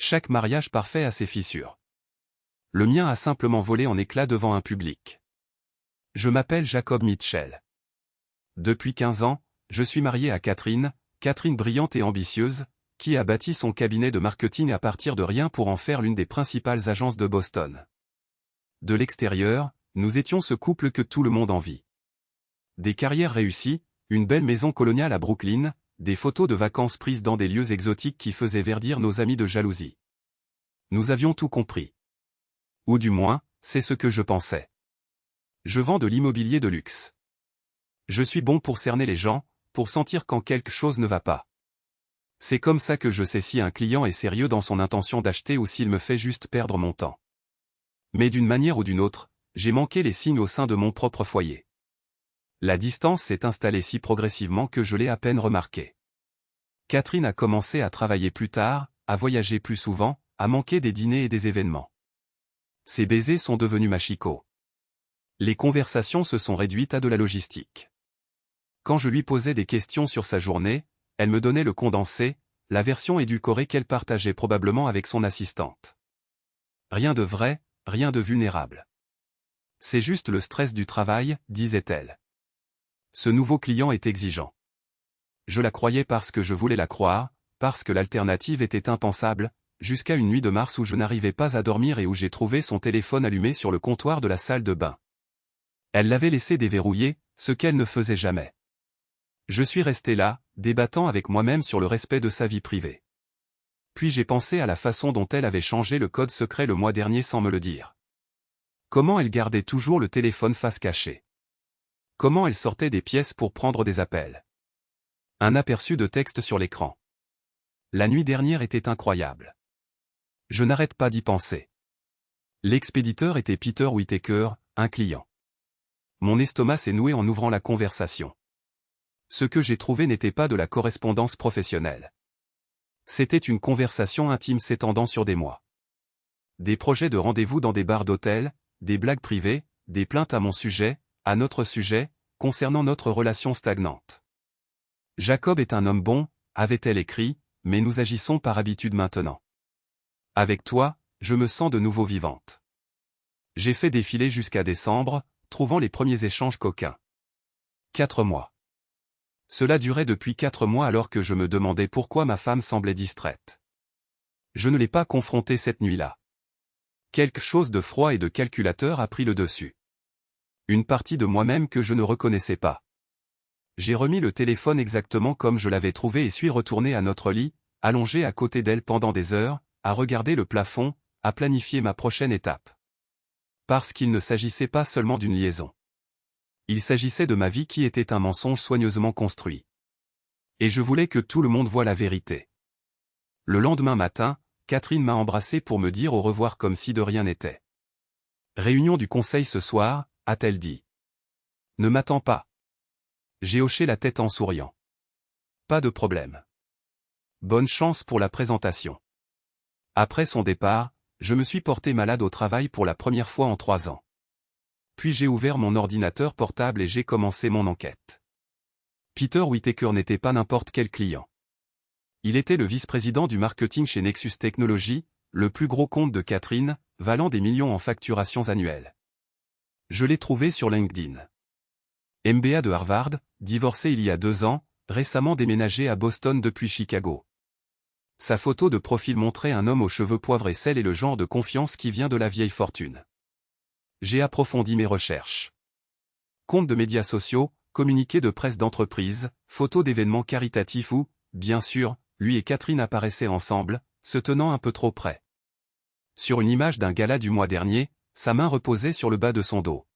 Chaque mariage parfait a ses fissures. Le mien a simplement volé en éclats devant un public. Je m'appelle Jacob Mitchell. Depuis 15 ans, je suis marié à Catherine brillante et ambitieuse, qui a bâti son cabinet de marketing à partir de rien pour en faire l'une des principales agences de Boston. De l'extérieur, nous étions ce couple que tout le monde envie. Des carrières réussies, une belle maison coloniale à Brooklyn, des photos de vacances prises dans des lieux exotiques qui faisaient verdir nos amis de jalousie. Nous avions tout compris. Ou du moins, c'est ce que je pensais. Je vends de l'immobilier de luxe. Je suis bon pour cerner les gens, pour sentir quand quelque chose ne va pas. C'est comme ça que je sais si un client est sérieux dans son intention d'acheter ou s'il me fait juste perdre mon temps. Mais d'une manière ou d'une autre, j'ai manqué les signes au sein de mon propre foyer. La distance s'est installée si progressivement que je l'ai à peine remarqué. Catherine a commencé à travailler plus tard, à voyager plus souvent, à manquer des dîners et des événements. Ses baisers sont devenus machicaux. Les conversations se sont réduites à de la logistique. Quand je lui posais des questions sur sa journée, elle me donnait le condensé, la version édulcorée qu'elle partageait probablement avec son assistante. Rien de vrai, rien de vulnérable. C'est juste le stress du travail, disait-elle. Ce nouveau client est exigeant. Je la croyais parce que je voulais la croire, parce que l'alternative était impensable, jusqu'à une nuit de mars où je n'arrivais pas à dormir et où j'ai trouvé son téléphone allumé sur le comptoir de la salle de bain. Elle l'avait laissé déverrouillé, ce qu'elle ne faisait jamais. Je suis resté là, débattant avec moi-même sur le respect de sa vie privée. Puis j'ai pensé à la façon dont elle avait changé le code secret le mois dernier sans me le dire. Comment elle gardait toujours le téléphone face cachée. Comment elle sortait des pièces pour prendre des appels. Un aperçu de texte sur l'écran. La nuit dernière était incroyable. Je n'arrête pas d'y penser. L'expéditeur était Peter Whittaker, un client. Mon estomac s'est noué en ouvrant la conversation. Ce que j'ai trouvé n'était pas de la correspondance professionnelle. C'était une conversation intime s'étendant sur des mois. Des projets de rendez-vous dans des bars d'hôtel, des blagues privées, des plaintes à mon sujet, à notre sujet, concernant notre relation stagnante. Jacob est un homme bon, avait-elle écrit, mais nous agissons par habitude maintenant. Avec toi, je me sens de nouveau vivante. J'ai fait défiler jusqu'à décembre, trouvant les premiers échanges coquins. 4 mois. Cela durait depuis 4 mois alors que je me demandais pourquoi ma femme semblait distraite. Je ne l'ai pas confrontée cette nuit-là. Quelque chose de froid et de calculateur a pris le dessus. Une partie de moi-même que je ne reconnaissais pas. J'ai remis le téléphone exactement comme je l'avais trouvé et suis retourné à notre lit, allongé à côté d'elle pendant des heures, à regarder le plafond, à planifier ma prochaine étape. Parce qu'il ne s'agissait pas seulement d'une liaison. Il s'agissait de ma vie qui était un mensonge soigneusement construit. Et je voulais que tout le monde voie la vérité. Le lendemain matin, Catherine m'a embrassé pour me dire au revoir comme si de rien n'était. Réunion du conseil ce soir, a-t-elle dit. Ne m'attends pas. J'ai hoché la tête en souriant. Pas de problème. Bonne chance pour la présentation. Après son départ, je me suis porté malade au travail pour la première fois en 3 ans. Puis j'ai ouvert mon ordinateur portable et j'ai commencé mon enquête. Peter Whittaker n'était pas n'importe quel client. Il était le vice-président du marketing chez Nexus Technologies, le plus gros compte de Catherine, valant des millions en facturations annuelles. Je l'ai trouvé sur LinkedIn. MBA de Harvard, divorcé il y a 2 ans, récemment déménagé à Boston depuis Chicago. Sa photo de profil montrait un homme aux cheveux poivre et sel et le genre de confiance qui vient de la vieille fortune. J'ai approfondi mes recherches. Comptes de médias sociaux, communiqués de presse d'entreprise, photos d'événements caritatifs où, bien sûr, lui et Catherine apparaissaient ensemble, se tenant un peu trop près. Sur une image d'un gala du mois dernier, sa main reposait sur le bas de son dos.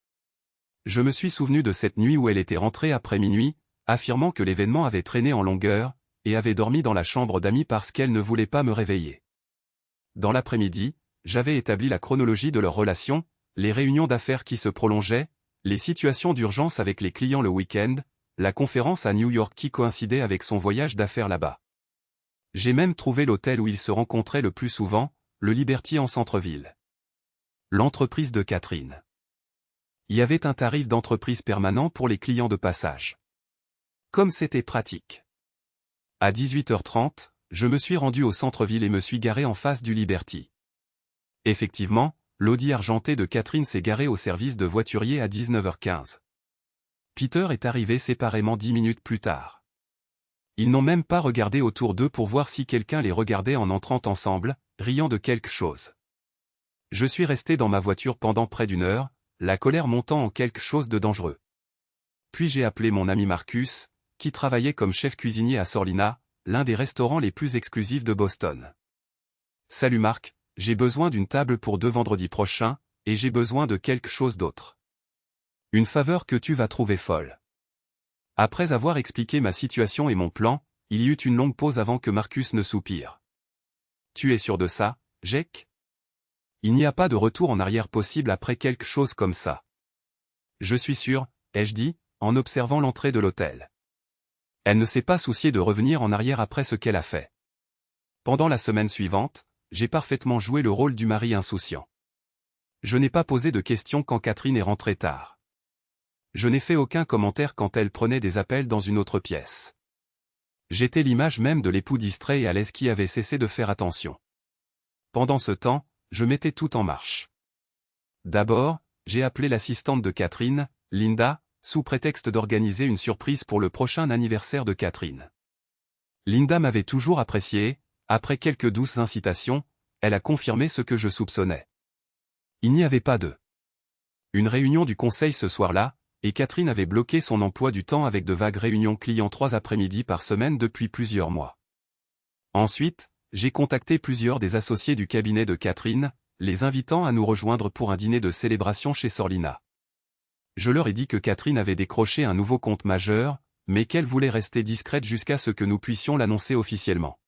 Je me suis souvenu de cette nuit où elle était rentrée après minuit, affirmant que l'événement avait traîné en longueur, et avait dormi dans la chambre d'amis parce qu'elle ne voulait pas me réveiller. Dans l'après-midi, j'avais établi la chronologie de leur relation, les réunions d'affaires qui se prolongeaient, les situations d'urgence avec les clients le week-end, la conférence à New York qui coïncidait avec son voyage d'affaires là-bas. J'ai même trouvé l'hôtel où ils se rencontraient le plus souvent, le Liberty en centre-ville. L'entreprise de Catherine. Il y avait un tarif d'entreprise permanent pour les clients de passage. Comme c'était pratique. À 18h30, je me suis rendu au centre-ville et me suis garé en face du Liberty. Effectivement, l'Audi argenté de Catherine s'est garé au service de voiturier à 19h15. Peter est arrivé séparément 10 minutes plus tard. Ils n'ont même pas regardé autour d'eux pour voir si quelqu'un les regardait en entrant ensemble, riant de quelque chose. Je suis resté dans ma voiture pendant près d'une heure, la colère montant en quelque chose de dangereux. Puis j'ai appelé mon ami Marcus, qui travaillait comme chef cuisinier à Sorlina, l'un des restaurants les plus exclusifs de Boston. « Salut Marc, j'ai besoin d'une table pour 2 vendredis prochains, et j'ai besoin de quelque chose d'autre. Une faveur que tu vas trouver folle. » Après avoir expliqué ma situation et mon plan, il y eut une longue pause avant que Marcus ne soupire. « Tu es sûr de ça, Jake ? Il n'y a pas de retour en arrière possible après quelque chose comme ça. »« Je suis sûr, » ai-je dit, en observant l'entrée de l'hôtel. Elle ne s'est pas souciée de revenir en arrière après ce qu'elle a fait. Pendant la semaine suivante, j'ai parfaitement joué le rôle du mari insouciant. Je n'ai pas posé de questions quand Catherine est rentrée tard. Je n'ai fait aucun commentaire quand elle prenait des appels dans une autre pièce. J'étais l'image même de l'époux distrait et à l'aise qui avait cessé de faire attention. Pendant ce temps, je mettais tout en marche. D'abord, j'ai appelé l'assistante de Catherine, Linda, sous prétexte d'organiser une surprise pour le prochain anniversaire de Catherine. Linda m'avait toujours apprécié, après quelques douces incitations, elle a confirmé ce que je soupçonnais. Il n'y avait pas une réunion du conseil ce soir-là, et Catherine avait bloqué son emploi du temps avec de vagues réunions clients 3 après-midi par semaine depuis plusieurs mois. Ensuite, j'ai contacté plusieurs des associés du cabinet de Catherine, les invitant à nous rejoindre pour un dîner de célébration chez Sorlina. Je leur ai dit que Catherine avait décroché un nouveau compte majeur, mais qu'elle voulait rester discrète jusqu'à ce que nous puissions l'annoncer officiellement.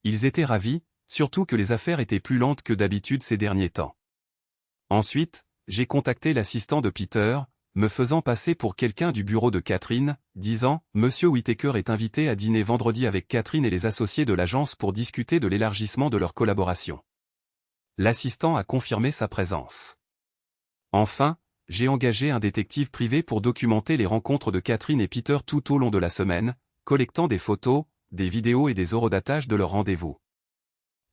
Ils étaient ravis, surtout que les affaires étaient plus lentes que d'habitude ces derniers temps. Ensuite, j'ai contacté l'assistant de Peter, me faisant passer pour quelqu'un du bureau de Catherine, disant « Monsieur Whittaker est invité à dîner vendredi avec Catherine et les associés de l'agence pour discuter de l'élargissement de leur collaboration. » L'assistant a confirmé sa présence. Enfin, j'ai engagé un détective privé pour documenter les rencontres de Catherine et Peter tout au long de la semaine, collectant des photos, des vidéos et des horodatages de leurs rendez-vous.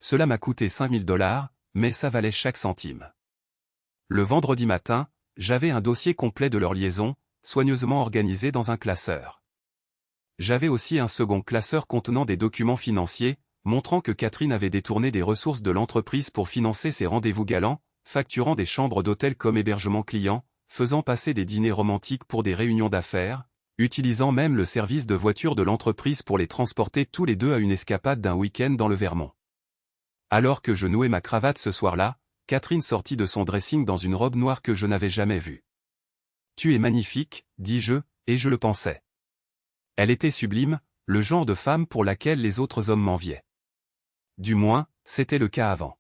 Cela m'a coûté $5000, mais ça valait chaque centime. Le vendredi matin, j'avais un dossier complet de leur liaison, soigneusement organisé dans un classeur. J'avais aussi un second classeur contenant des documents financiers, montrant que Catherine avait détourné des ressources de l'entreprise pour financer ses rendez-vous galants, facturant des chambres d'hôtel comme hébergement client, faisant passer des dîners romantiques pour des réunions d'affaires, utilisant même le service de voiture de l'entreprise pour les transporter tous les deux à une escapade d'un week-end dans le Vermont. Alors que je nouais ma cravate ce soir-là, Catherine sortit de son dressing dans une robe noire que je n'avais jamais vue. « Tu es magnifique, dis-je, et je le pensais. Elle était sublime, le genre de femme pour laquelle les autres hommes m'enviaient. Du moins, c'était le cas avant.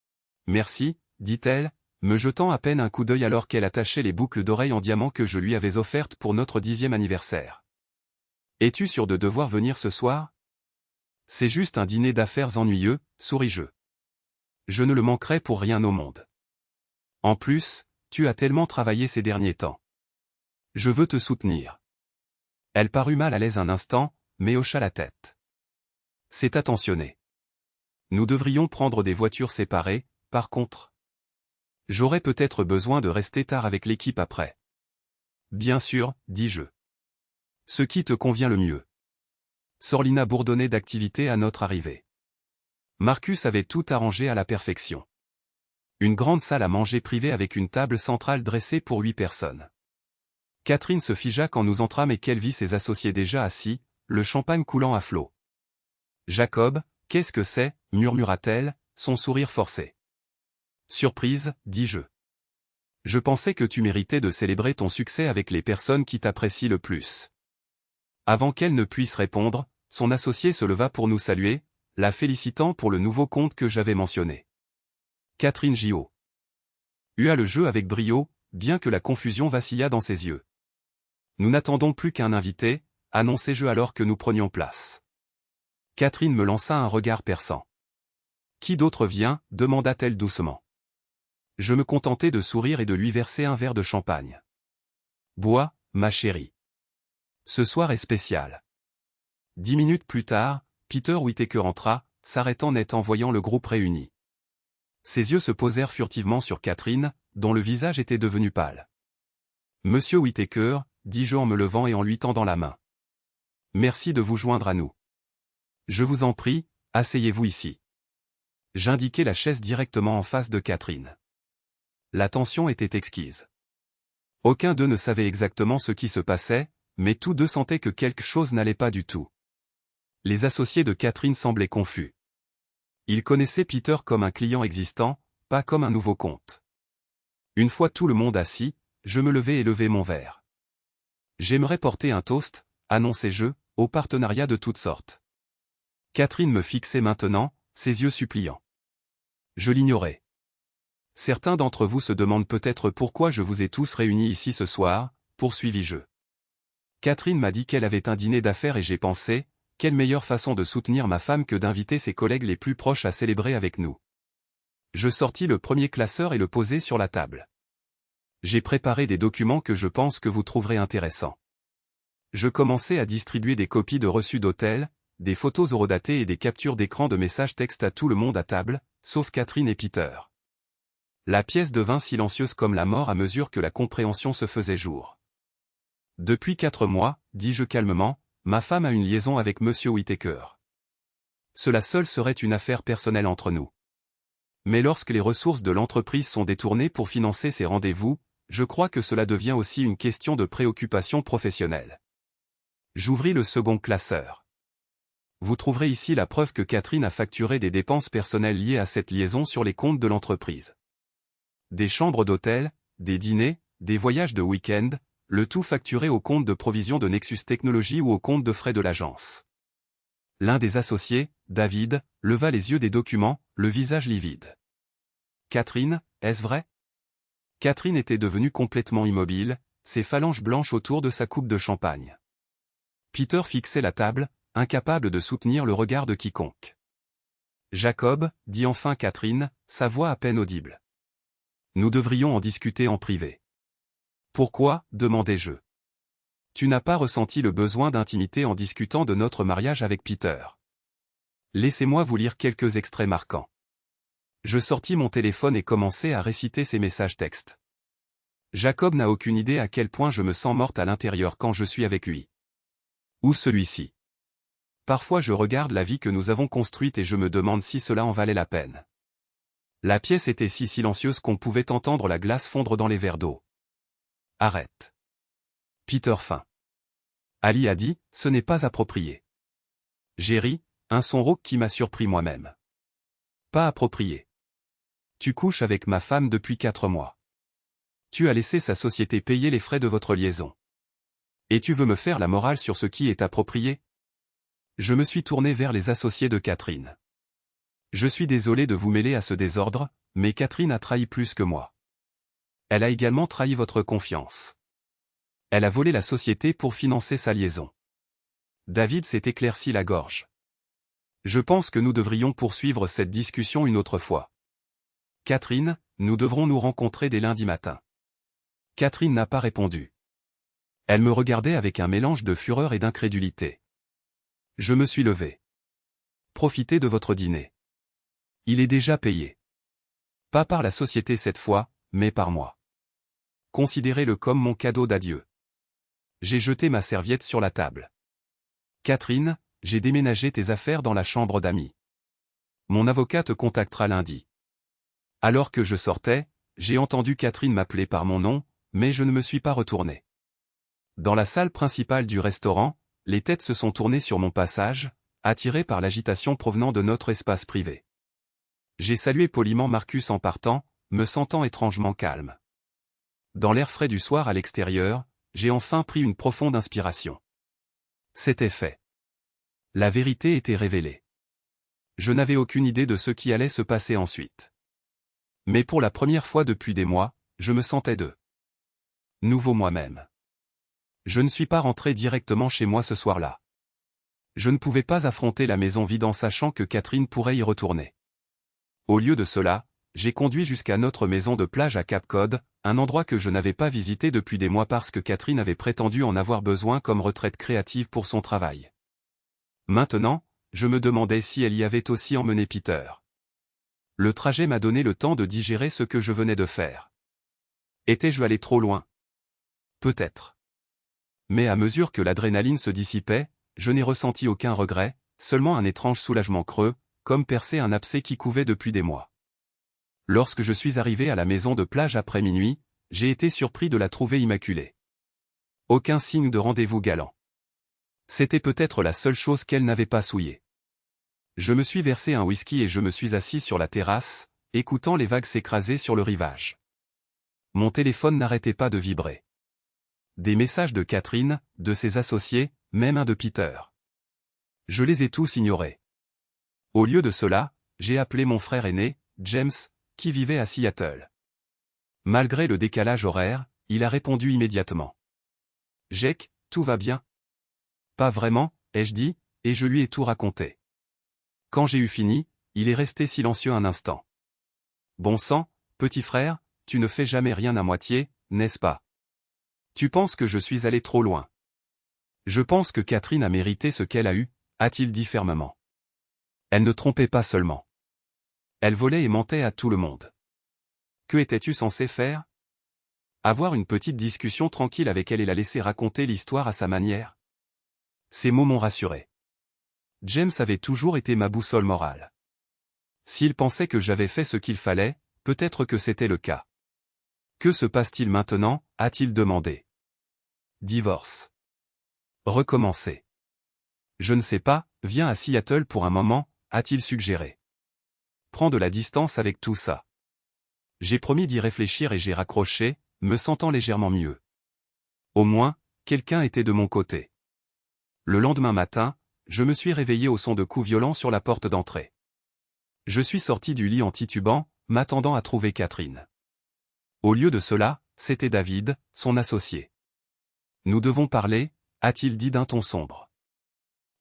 « Merci, dit-elle, me jetant à peine un coup d'œil alors qu'elle attachait les boucles d'oreilles en diamant que je lui avais offertes pour notre 10e anniversaire. « Es-tu sûr de devoir venir ce soir ? C'est juste un dîner d'affaires ennuyeux, souris-je. Je ne le manquerai pour rien au monde. En plus, tu as tellement travaillé ces derniers temps. Je veux te soutenir. » Elle parut mal à l'aise un instant, mais hocha la tête. « C'est attentionné. Nous devrions prendre des voitures séparées, par contre. J'aurais peut-être besoin de rester tard avec l'équipe après. »« Bien sûr, dis-je. Ce qui te convient le mieux. » Sorlina bourdonnait d'activité à notre arrivée. Marcus avait tout arrangé à la perfection. Une grande salle à manger privée avec une table centrale dressée pour 8 personnes. Catherine se figea quand nous entrâmes et qu'elle vit ses associés déjà assis, le champagne coulant à flots. « Jacob, qu'est-ce que c'est » murmura-t-elle, son sourire forcé. « Surprise, dis-je. Je pensais que tu méritais de célébrer ton succès avec les personnes qui t'apprécient le plus. » Avant qu'elle ne puisse répondre, son associé se leva pour nous saluer, la félicitant pour le nouveau compte que j'avais mentionné. Catherine J.O. eut le jeu avec brio, bien que la confusion vacillât dans ses yeux. Nous n'attendons plus qu'un invité, annonçai-je alors que nous prenions place. Catherine me lança un regard perçant. Qui d'autre vient ? demanda-t-elle doucement. Je me contentai de sourire et de lui verser un verre de champagne. Bois, ma chérie. Ce soir est spécial. 10 minutes plus tard, Peter Whittaker entra, s'arrêtant net en voyant le groupe réuni. Ses yeux se posèrent furtivement sur Catherine, dont le visage était devenu pâle. « Monsieur Whittaker, dis-je en me levant et en lui tendant la main. Merci de vous joindre à nous. Je vous en prie, asseyez-vous ici. » J'indiquai la chaise directement en face de Catherine. La tension était exquise. Aucun d'eux ne savait exactement ce qui se passait, mais tous deux sentaient que quelque chose n'allait pas du tout. Les associés de Catherine semblaient confus. Ils connaissaient Peter comme un client existant, pas comme un nouveau compte. Une fois tout le monde assis, je me levai et levai mon verre. J'aimerais porter un toast, annonçai-je, au partenariat de toutes sortes. Catherine me fixait maintenant, ses yeux suppliants. Je l'ignorais. Certains d'entre vous se demandent peut-être pourquoi je vous ai tous réunis ici ce soir, poursuivis-je. Catherine m'a dit qu'elle avait un dîner d'affaires et j'ai pensé, quelle meilleure façon de soutenir ma femme que d'inviter ses collègues les plus proches à célébrer avec nous. Je sortis le premier classeur et le posai sur la table. J'ai préparé des documents que je pense que vous trouverez intéressants. Je commençai à distribuer des copies de reçus d'hôtel, des photos horodatées et des captures d'écran de messages textes à tout le monde à table, sauf Catherine et Peter. La pièce devint silencieuse comme la mort à mesure que la compréhension se faisait jour. Depuis 4 mois, dis-je calmement, ma femme a une liaison avec Monsieur Whittaker. Cela seul serait une affaire personnelle entre nous. Mais lorsque les ressources de l'entreprise sont détournées pour financer ces rendez-vous, je crois que cela devient aussi une question de préoccupation professionnelle. J'ouvris le second classeur. Vous trouverez ici la preuve que Catherine a facturé des dépenses personnelles liées à cette liaison sur les comptes de l'entreprise. Des chambres d'hôtel, des dîners, des voyages de week-end, le tout facturé au compte de provision de Nexus Technologies ou au compte de frais de l'agence. L'un des associés, David, leva les yeux des documents, le visage livide. Catherine, est-ce vrai? Catherine était devenue complètement immobile, ses phalanges blanches autour de sa coupe de champagne. Peter fixait la table, incapable de soutenir le regard de quiconque. Jacob, dit enfin Catherine, sa voix à peine audible. Nous devrions en discuter en privé. Pourquoi, demandai-je. Tu n'as pas ressenti le besoin d'intimité en discutant de notre mariage avec Peter. Laissez-moi vous lire quelques extraits marquants. Je sortis mon téléphone et commençai à réciter ces messages textes. Jacob n'a aucune idée à quel point je me sens morte à l'intérieur quand je suis avec lui. Ou celui-ci. Parfois je regarde la vie que nous avons construite et je me demande si cela en valait la peine. La pièce était si silencieuse qu'on pouvait entendre la glace fondre dans les verres d'eau. Arrête. Peter fin. Ali a dit, ce n'est pas approprié. J'ai ri, un son rauque qui m'a surpris moi-même. Pas approprié. Tu couches avec ma femme depuis 4 mois. Tu as laissé sa société payer les frais de votre liaison. Et tu veux me faire la morale sur ce qui est approprié? Je me suis tourné vers les associés de Catherine. Je suis désolé de vous mêler à ce désordre, mais Catherine a trahi plus que moi. Elle a également trahi votre confiance. Elle a volé la société pour financer sa liaison. David s'est éclairci la gorge. Je pense que nous devrions poursuivre cette discussion une autre fois. Catherine, nous devrons nous rencontrer dès lundi matin. Catherine n'a pas répondu. Elle me regardait avec un mélange de fureur et d'incrédulité. Je me suis levé. Profitez de votre dîner. Il est déjà payé. Pas par la société cette fois, mais par moi. Considérez-le comme mon cadeau d'adieu. J'ai jeté ma serviette sur la table. Catherine, j'ai déménagé tes affaires dans la chambre d'amis. Mon avocat te contactera lundi. Alors que je sortais, j'ai entendu Catherine m'appeler par mon nom, mais je ne me suis pas retourné. Dans la salle principale du restaurant, les têtes se sont tournées sur mon passage, attirées par l'agitation provenant de notre espace privé. J'ai salué poliment Marcus en partant, me sentant étrangement calme. Dans l'air frais du soir à l'extérieur, j'ai enfin pris une profonde inspiration. C'était fait. La vérité était révélée. Je n'avais aucune idée de ce qui allait se passer ensuite. Mais pour la première fois depuis des mois, je me sentais de nouveau moi-même. Je ne suis pas rentré directement chez moi ce soir-là. Je ne pouvais pas affronter la maison vide en sachant que Catherine pourrait y retourner. Au lieu de cela, j'ai conduit jusqu'à notre maison de plage à Cap Cod, un endroit que je n'avais pas visité depuis des mois parce que Catherine avait prétendu en avoir besoin comme retraite créative pour son travail. Maintenant, je me demandais si elle y avait aussi emmené Peter. Le trajet m'a donné le temps de digérer ce que je venais de faire. Étais-je allé trop loin? Peut-être. Mais à mesure que l'adrénaline se dissipait, je n'ai ressenti aucun regret, seulement un étrange soulagement creux, comme percer un abcès qui couvait depuis des mois. Lorsque je suis arrivé à la maison de plage après minuit, j'ai été surpris de la trouver immaculée. Aucun signe de rendez-vous galant. C'était peut-être la seule chose qu'elle n'avait pas souillée. Je me suis versé un whisky et je me suis assis sur la terrasse, écoutant les vagues s'écraser sur le rivage. Mon téléphone n'arrêtait pas de vibrer. Des messages de Catherine, de ses associés, même un de Peter. Je les ai tous ignorés. Au lieu de cela, j'ai appelé mon frère aîné, James, qui vivait à Seattle. Malgré le décalage horaire, il a répondu immédiatement. « Jake, tout va bien ?»« Pas vraiment, » ai-je dit, et je lui ai tout raconté. Quand j'ai eu fini, il est resté silencieux un instant. « Bon sang, petit frère, tu ne fais jamais rien à moitié, n'est-ce pas? Tu penses que je suis allé trop loin. Je pense que Catherine a mérité ce qu'elle a eu, a-t-il dit fermement. Elle ne trompait pas seulement. Elle volait et mentait à tout le monde. Que étais-tu censé faire? Avoir une petite discussion tranquille avec elle et la laisser raconter l'histoire à sa manière? Ces mots m'ont rassuré. James avait toujours été ma boussole morale. S'il pensait que j'avais fait ce qu'il fallait, peut-être que c'était le cas. Que se passe-t-il maintenant, a-t-il demandé. Divorce. Recommencer. Je ne sais pas, viens à Seattle pour un moment, a-t-il suggéré. Prends de la distance avec tout ça. J'ai promis d'y réfléchir et j'ai raccroché, me sentant légèrement mieux. Au moins, quelqu'un était de mon côté. Le lendemain matin, je me suis réveillé au son de coups violents sur la porte d'entrée. Je suis sorti du lit en titubant, m'attendant à trouver Catherine. Au lieu de cela, c'était David, son associé. Nous devons parler, a-t-il dit d'un ton sombre.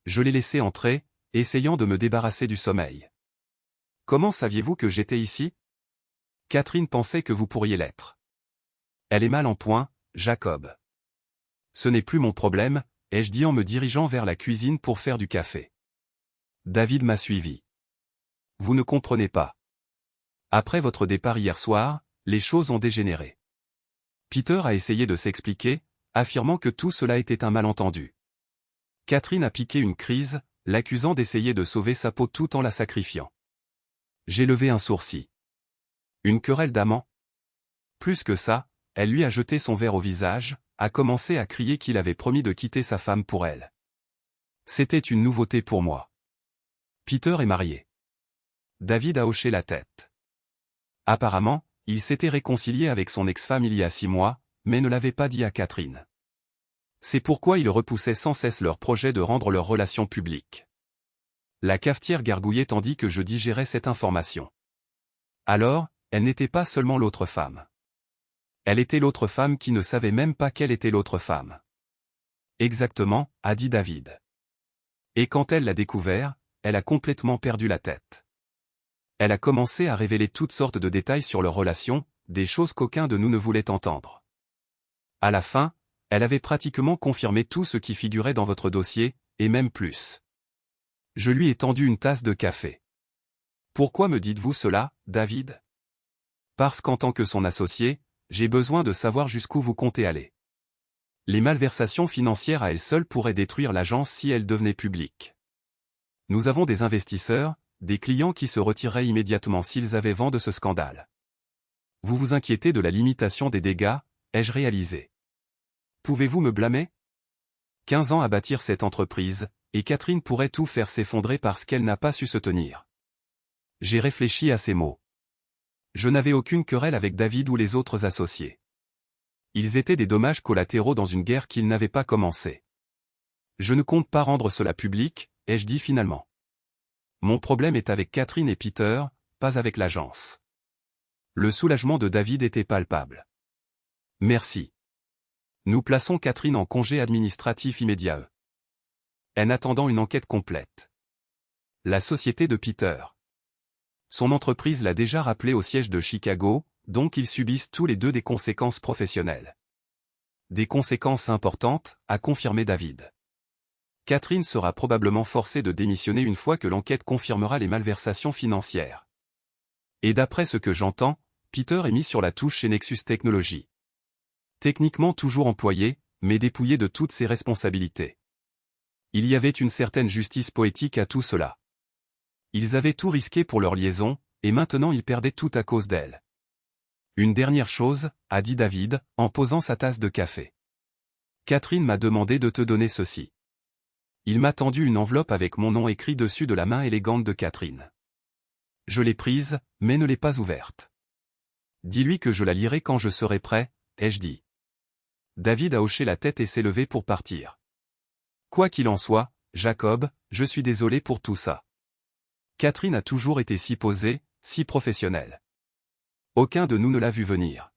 Je l'ai laissé entrer, essayant de me débarrasser du sommeil. Comment saviez-vous que j'étais ici? Catherine pensait que vous pourriez l'être. Elle est mal en point, Jacob. Ce n'est plus mon problème, ai-je dit en me dirigeant vers la cuisine pour faire du café. David m'a suivi. Vous ne comprenez pas. Après votre départ hier soir, les choses ont dégénéré. Peter a essayé de s'expliquer, affirmant que tout cela était un malentendu. Catherine a piqué une crise, l'accusant d'essayer de sauver sa peau tout en la sacrifiant. J'ai levé un sourcil. Une querelle d'amants? Plus que ça, elle lui a jeté son verre au visage, a commencé à crier qu'il avait promis de quitter sa femme pour elle. C'était une nouveauté pour moi. Peter est marié. David a hoché la tête. Apparemment, il s'était réconcilié avec son ex-femme il y a 6 mois, mais ne l'avait pas dit à Catherine. C'est pourquoi il repoussait sans cesse leur projet de rendre leur relation publique. La cafetière gargouillait tandis que je digérais cette information. Alors, elle n'était pas seulement l'autre femme. Elle était l'autre femme qui ne savait même pas qu'elle était l'autre femme. Exactement, a dit David. Et quand elle l'a découvert, elle a complètement perdu la tête. Elle a commencé à révéler toutes sortes de détails sur leur relation, des choses qu'aucun de nous ne voulait entendre. À la fin, elle avait pratiquement confirmé tout ce qui figurait dans votre dossier, et même plus. Je lui ai tendu une tasse de café. Pourquoi me dites-vous cela, David? Parce qu'en tant que son associé, j'ai besoin de savoir jusqu'où vous comptez aller. Les malversations financières à elles seules pourraient détruire l'agence si elles devenaient publiques. Nous avons des investisseurs, des clients qui se retireraient immédiatement s'ils avaient vent de ce scandale. Vous vous inquiétez de la limitation des dégâts, ai-je réalisé. Pouvez-vous me blâmer? 15 ans à bâtir cette entreprise, et Catherine pourrait tout faire s'effondrer parce qu'elle n'a pas su se tenir. J'ai réfléchi à ces mots. Je n'avais aucune querelle avec David ou les autres associés. Ils étaient des dommages collatéraux dans une guerre qu'ils n'avaient pas commencée. Je ne compte pas rendre cela public, ai-je dit finalement. Mon problème est avec Catherine et Peter, pas avec l'agence. Le soulagement de David était palpable. Merci. Nous plaçons Catherine en congé administratif immédiat. En attendant une enquête complète. La société de Peter. Son entreprise l'a déjà rappelé au siège de Chicago, donc ils subissent tous les deux des conséquences professionnelles. Des conséquences importantes, a confirmé David. Catherine sera probablement forcée de démissionner une fois que l'enquête confirmera les malversations financières. Et d'après ce que j'entends, Peter est mis sur la touche chez Nexus Technologies. Techniquement toujours employé, mais dépouillé de toutes ses responsabilités. Il y avait une certaine justice poétique à tout cela. Ils avaient tout risqué pour leur liaison, et maintenant ils perdaient tout à cause d'elle. Une dernière chose, a dit David, en posant sa tasse de café. Catherine m'a demandé de te donner ceci. Il m'a tendu une enveloppe avec mon nom écrit dessus de la main élégante de Catherine. Je l'ai prise, mais ne l'ai pas ouverte. Dis-lui que je la lirai quand je serai prêt, ai-je dit. David a hoché la tête et s'est levé pour partir. Quoi qu'il en soit, Jacob, je suis désolé pour tout ça. Catherine a toujours été si posée, si professionnelle. Aucun de nous ne l'a vu venir.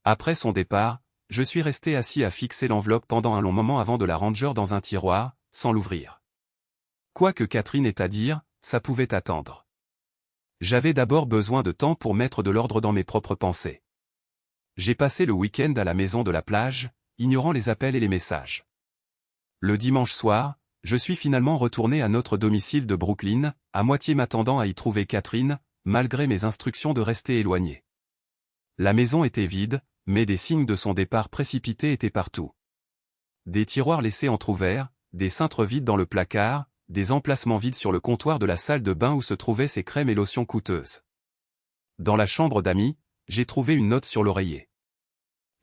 Après son départ, je suis resté assis à fixer l'enveloppe pendant un long moment avant de la ranger dans un tiroir, sans l'ouvrir. Quoi que Catherine ait à dire, ça pouvait attendre. J'avais d'abord besoin de temps pour mettre de l'ordre dans mes propres pensées. J'ai passé le week-end à la maison de la plage, ignorant les appels et les messages. Le dimanche soir, je suis finalement retourné à notre domicile de Brooklyn, à moitié m'attendant à y trouver Catherine, malgré mes instructions de rester éloigné. La maison était vide, mais des signes de son départ précipité étaient partout. Des tiroirs laissés entr'ouverts, des cintres vides dans le placard, des emplacements vides sur le comptoir de la salle de bain où se trouvaient ses crèmes et lotions coûteuses. Dans la chambre d'amis, j'ai trouvé une note sur l'oreiller.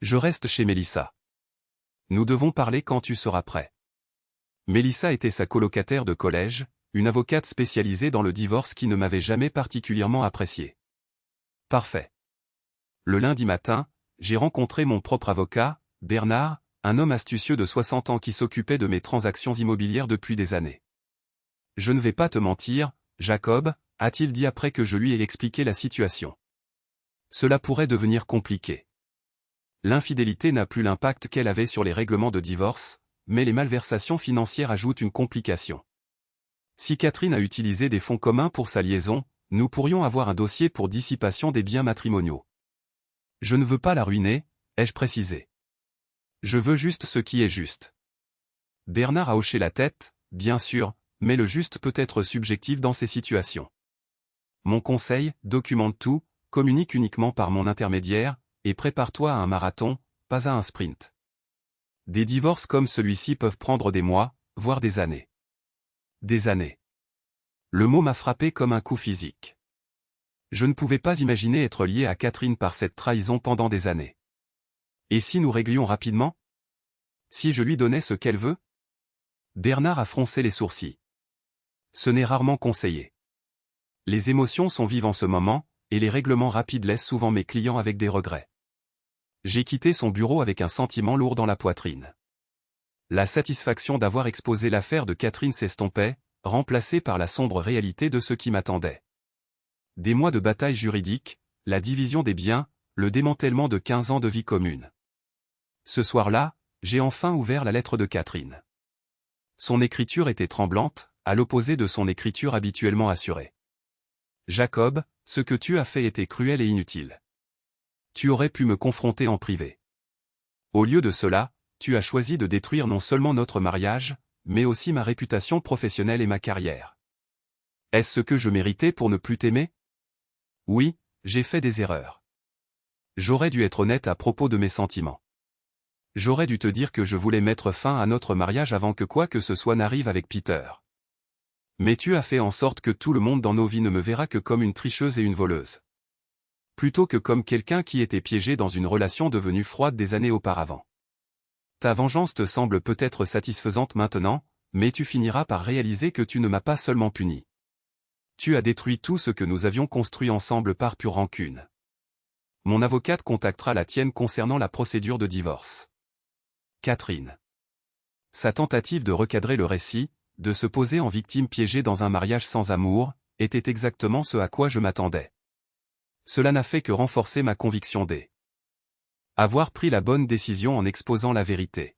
Je reste chez Mélissa. Nous devons parler quand tu seras prêt. Mélissa était sa colocataire de collège, une avocate spécialisée dans le divorce qui ne m'avait jamais particulièrement apprécié. Parfait. Le lundi matin, j'ai rencontré mon propre avocat, Bernard, un homme astucieux de 60 ans qui s'occupait de mes transactions immobilières depuis des années. Je ne vais pas te mentir, Jacob, a-t-il dit après que je lui ai expliqué la situation. Cela pourrait devenir compliqué. L'infidélité n'a plus l'impact qu'elle avait sur les règlements de divorce, mais les malversations financières ajoutent une complication. Si Catherine a utilisé des fonds communs pour sa liaison, nous pourrions avoir un dossier pour dissipation des biens matrimoniaux. Je ne veux pas la ruiner, ai-je précisé. Je veux juste ce qui est juste. Bernard a hoché la tête, bien sûr, mais le juste peut être subjectif dans ces situations. Mon conseil, documente tout, communique uniquement par mon intermédiaire, et prépare-toi à un marathon, pas à un sprint. Des divorces comme celui-ci peuvent prendre des mois, voire des années. Des années. Le mot m'a frappé comme un coup physique. Je ne pouvais pas imaginer être lié à Catherine par cette trahison pendant des années. Et si nous réglions rapidement? Si je lui donnais ce qu'elle veut? Bernard a froncé les sourcils. Ce n'est rarement conseillé. Les émotions sont vives en ce moment, et les règlements rapides laissent souvent mes clients avec des regrets. J'ai quitté son bureau avec un sentiment lourd dans la poitrine. La satisfaction d'avoir exposé l'affaire de Catherine s'estompait, remplacée par la sombre réalité de ce qui m'attendait. Des mois de bataille juridique, la division des biens, le démantèlement de 15 ans de vie commune. Ce soir-là, j'ai enfin ouvert la lettre de Catherine. Son écriture était tremblante, à l'opposé de son écriture habituellement assurée. Jacob, ce que tu as fait était cruel et inutile. Tu aurais pu me confronter en privé. Au lieu de cela, tu as choisi de détruire non seulement notre mariage, mais aussi ma réputation professionnelle et ma carrière. Est-ce ce que je méritais pour ne plus t'aimer? Oui, j'ai fait des erreurs. J'aurais dû être honnête à propos de mes sentiments. J'aurais dû te dire que je voulais mettre fin à notre mariage avant que quoi que ce soit n'arrive avec Peter. Mais tu as fait en sorte que tout le monde dans nos vies ne me verra que comme une tricheuse et une voleuse. Plutôt que comme quelqu'un qui était piégé dans une relation devenue froide des années auparavant. Ta vengeance te semble peut-être satisfaisante maintenant, mais tu finiras par réaliser que tu ne m'as pas seulement puni. Tu as détruit tout ce que nous avions construit ensemble par pure rancune. Mon avocate contactera la tienne concernant la procédure de divorce. Catherine. Sa tentative de recadrer le récit, de se poser en victime piégée dans un mariage sans amour, était exactement ce à quoi je m'attendais. Cela n'a fait que renforcer ma conviction avoir pris la bonne décision en exposant la vérité.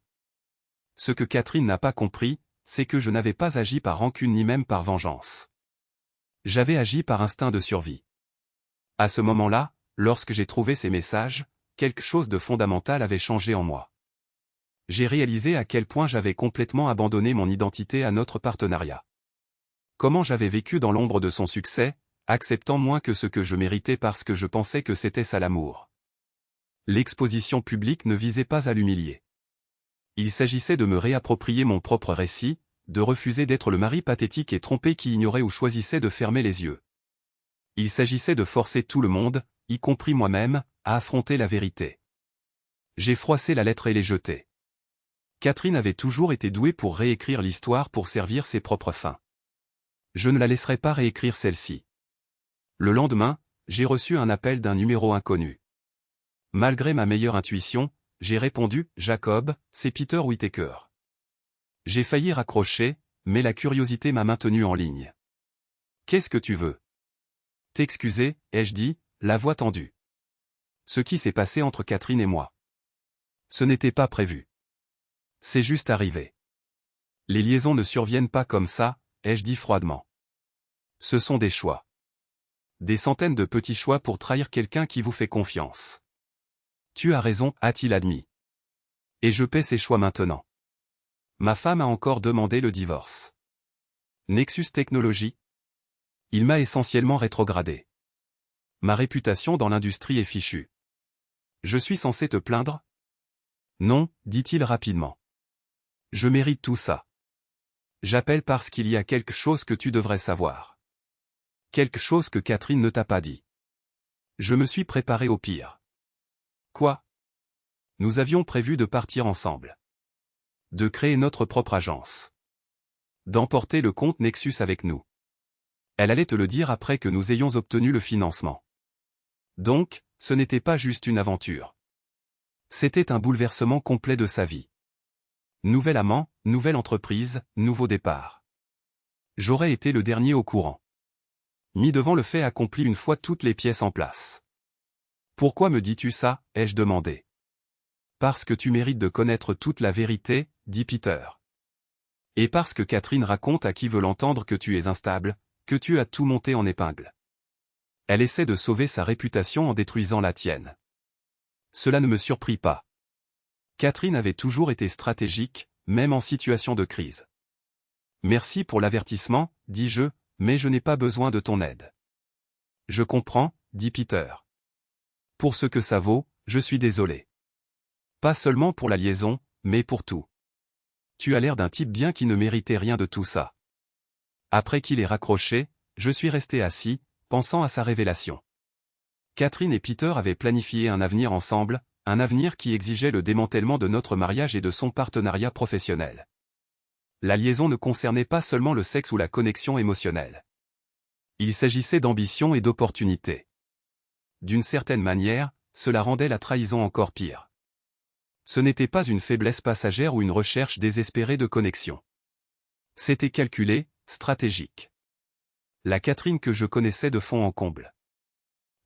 Ce que Catherine n'a pas compris, c'est que je n'avais pas agi par rancune ni même par vengeance. J'avais agi par instinct de survie. À ce moment-là, lorsque j'ai trouvé ces messages, quelque chose de fondamental avait changé en moi. j'ai réalisé à quel point j'avais complètement abandonné mon identité à notre partenariat. Comment j'avais vécu dans l'ombre de son succès, acceptant moins que ce que je méritais parce que je pensais que c'était ça l'amour. L'exposition publique ne visait pas à l'humilier. Il s'agissait de me réapproprier mon propre récit, de refuser d'être le mari pathétique et trompé qui ignorait ou choisissait de fermer les yeux. Il s'agissait de forcer tout le monde, y compris moi-même, à affronter la vérité. J'ai froissé la lettre et l'ai jetée. Catherine avait toujours été douée pour réécrire l'histoire pour servir ses propres fins. Je ne la laisserai pas réécrire celle-ci. Le lendemain, j'ai reçu un appel d'un numéro inconnu. Malgré ma meilleure intuition, j'ai répondu « Jacob, c'est Peter Whittaker ». J'ai failli raccrocher, mais la curiosité m'a maintenu en ligne. « Qu'est-ce que tu veux ?» « T'excuser, ai-je dit, la voix tendue. Ce qui s'est passé entre Catherine et moi. Ce n'était pas prévu. C'est juste arrivé. Les liaisons ne surviennent pas comme ça, ai-je dit froidement. Ce sont des choix. Des centaines de petits choix pour trahir quelqu'un qui vous fait confiance. Tu as raison, a-t-il admis. Et je paie ces choix maintenant. Ma femme a encore demandé le divorce. Nexus Technologies. Il m'a essentiellement rétrogradé. Ma réputation dans l'industrie est fichue. Je suis censé te plaindre? Non, dit-il rapidement. Je mérite tout ça. J'appelle parce qu'il y a quelque chose que tu devrais savoir. Quelque chose que Catherine ne t'a pas dit. Je me suis préparé au pire. Quoi? Nous avions prévu de partir ensemble. De créer notre propre agence. D'emporter le compte Nexus avec nous. Elle allait te le dire après que nous ayons obtenu le financement. Donc, ce n'était pas juste une aventure. C'était un bouleversement complet de sa vie. Nouvel amant, nouvelle entreprise, nouveau départ. J'aurais été le dernier au courant. Mis devant le fait accompli une fois toutes les pièces en place. Pourquoi me dis-tu ça, ai-je demandé. Parce que tu mérites de connaître toute la vérité, dit Peter. Et parce que Catherine raconte à qui veut l'entendre que tu es instable, que tu as tout monté en épingle. Elle essaie de sauver sa réputation en détruisant la tienne. Cela ne me surprit pas. Catherine avait toujours été stratégique, même en situation de crise. Merci pour l'avertissement, dis-je, mais je n'ai pas besoin de ton aide. Je comprends, dit Peter. Pour ce que ça vaut, je suis désolé. Pas seulement pour la liaison, mais pour tout. Tu as l'air d'un type bien qui ne méritait rien de tout ça. Après qu'il ait raccroché, je suis resté assis, pensant à sa révélation. Catherine et Peter avaient planifié un avenir ensemble, un avenir qui exigeait le démantèlement de notre mariage et de son partenariat professionnel. La liaison ne concernait pas seulement le sexe ou la connexion émotionnelle. Il s'agissait d'ambition et d'opportunité. D'une certaine manière, cela rendait la trahison encore pire. Ce n'était pas une faiblesse passagère ou une recherche désespérée de connexion. C'était calculé, stratégique. La Catherine que je connaissais de fond en comble.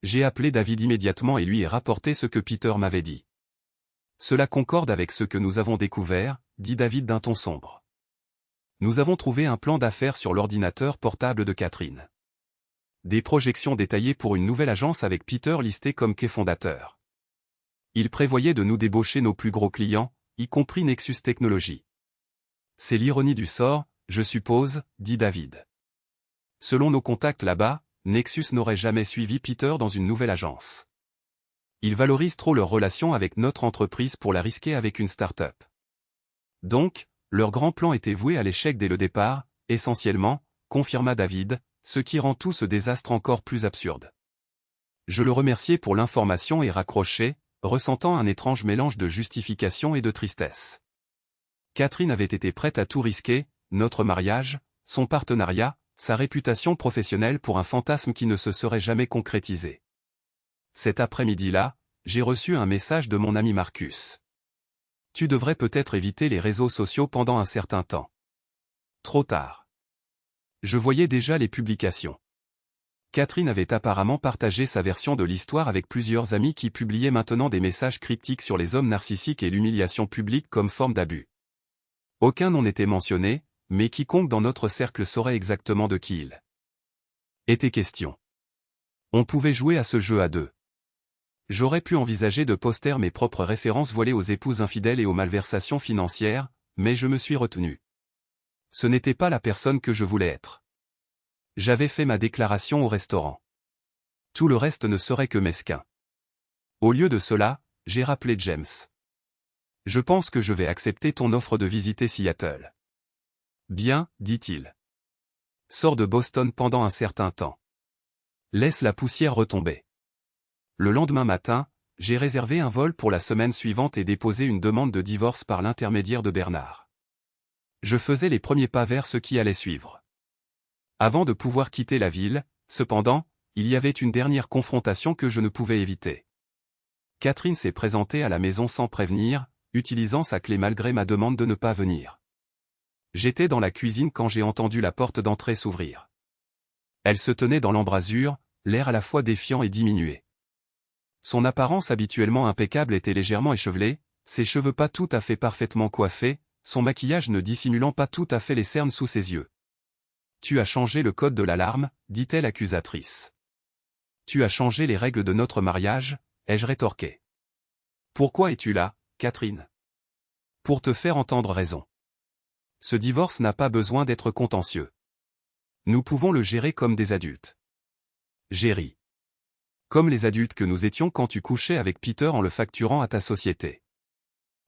J'ai appelé David immédiatement et lui ai rapporté ce que Peter m'avait dit. Cela concorde avec ce que nous avons découvert, dit David d'un ton sombre. Nous avons trouvé un plan d'affaires sur l'ordinateur portable de Catherine. Des projections détaillées pour une nouvelle agence avec Peter listé comme fondateur. Il prévoyait de nous débaucher nos plus gros clients, y compris Nexus Technologies. C'est l'ironie du sort, je suppose, dit David. Selon nos contacts là-bas, Nexus n'aurait jamais suivi Peter dans une nouvelle agence. Ils valorisent trop leur relation avec notre entreprise pour la risquer avec une start-up. Donc, leur grand plan était voué à l'échec dès le départ, essentiellement, confirma David, ce qui rend tout ce désastre encore plus absurde. Je le remerciai pour l'information et raccrochai, ressentant un étrange mélange de justification et de tristesse. Catherine avait été prête à tout risquer, notre mariage, son partenariat, sa réputation professionnelle pour un fantasme qui ne se serait jamais concrétisé. Cet après-midi-là, j'ai reçu un message de mon ami Marcus. Tu devrais peut-être éviter les réseaux sociaux pendant un certain temps. Trop tard. Je voyais déjà les publications. Catherine avait apparemment partagé sa version de l'histoire avec plusieurs amis qui publiaient maintenant des messages cryptiques sur les hommes narcissiques et l'humiliation publique comme forme d'abus. Aucun nom n'était mentionné, mais quiconque dans notre cercle saurait exactement de qui il était question. On pouvait jouer à ce jeu à deux. J'aurais pu envisager de poster mes propres références voilées aux épouses infidèles et aux malversations financières, mais je me suis retenu. Ce n'était pas la personne que je voulais être. J'avais fait ma déclaration au restaurant. Tout le reste ne serait que mesquin. Au lieu de cela, j'ai rappelé James. Je pense que je vais accepter ton offre de visiter Seattle. Bien, dit-il. Sors de Boston pendant un certain temps. Laisse la poussière retomber. Le lendemain matin, j'ai réservé un vol pour la semaine suivante et déposé une demande de divorce par l'intermédiaire de Bernard. Je faisais les premiers pas vers ce qui allait suivre. Avant de pouvoir quitter la ville, cependant, il y avait une dernière confrontation que je ne pouvais éviter. Catherine s'est présentée à la maison sans prévenir, utilisant sa clé malgré ma demande de ne pas venir. J'étais dans la cuisine quand j'ai entendu la porte d'entrée s'ouvrir. Elle se tenait dans l'embrasure, l'air à la fois défiant et diminué. Son apparence habituellement impeccable était légèrement échevelée, ses cheveux pas tout à fait parfaitement coiffés, son maquillage ne dissimulant pas tout à fait les cernes sous ses yeux. « Tu as changé le code de l'alarme » dit-elle accusatrice. « Tu as changé les règles de notre mariage » ai-je rétorqué. « Pourquoi es-tu là, Catherine ?»« Pour te faire entendre raison. Ce divorce n'a pas besoin d'être contentieux. Nous pouvons le gérer comme des adultes. » J'ai ri. Comme les adultes que nous étions quand tu couchais avec Peter en le facturant à ta société.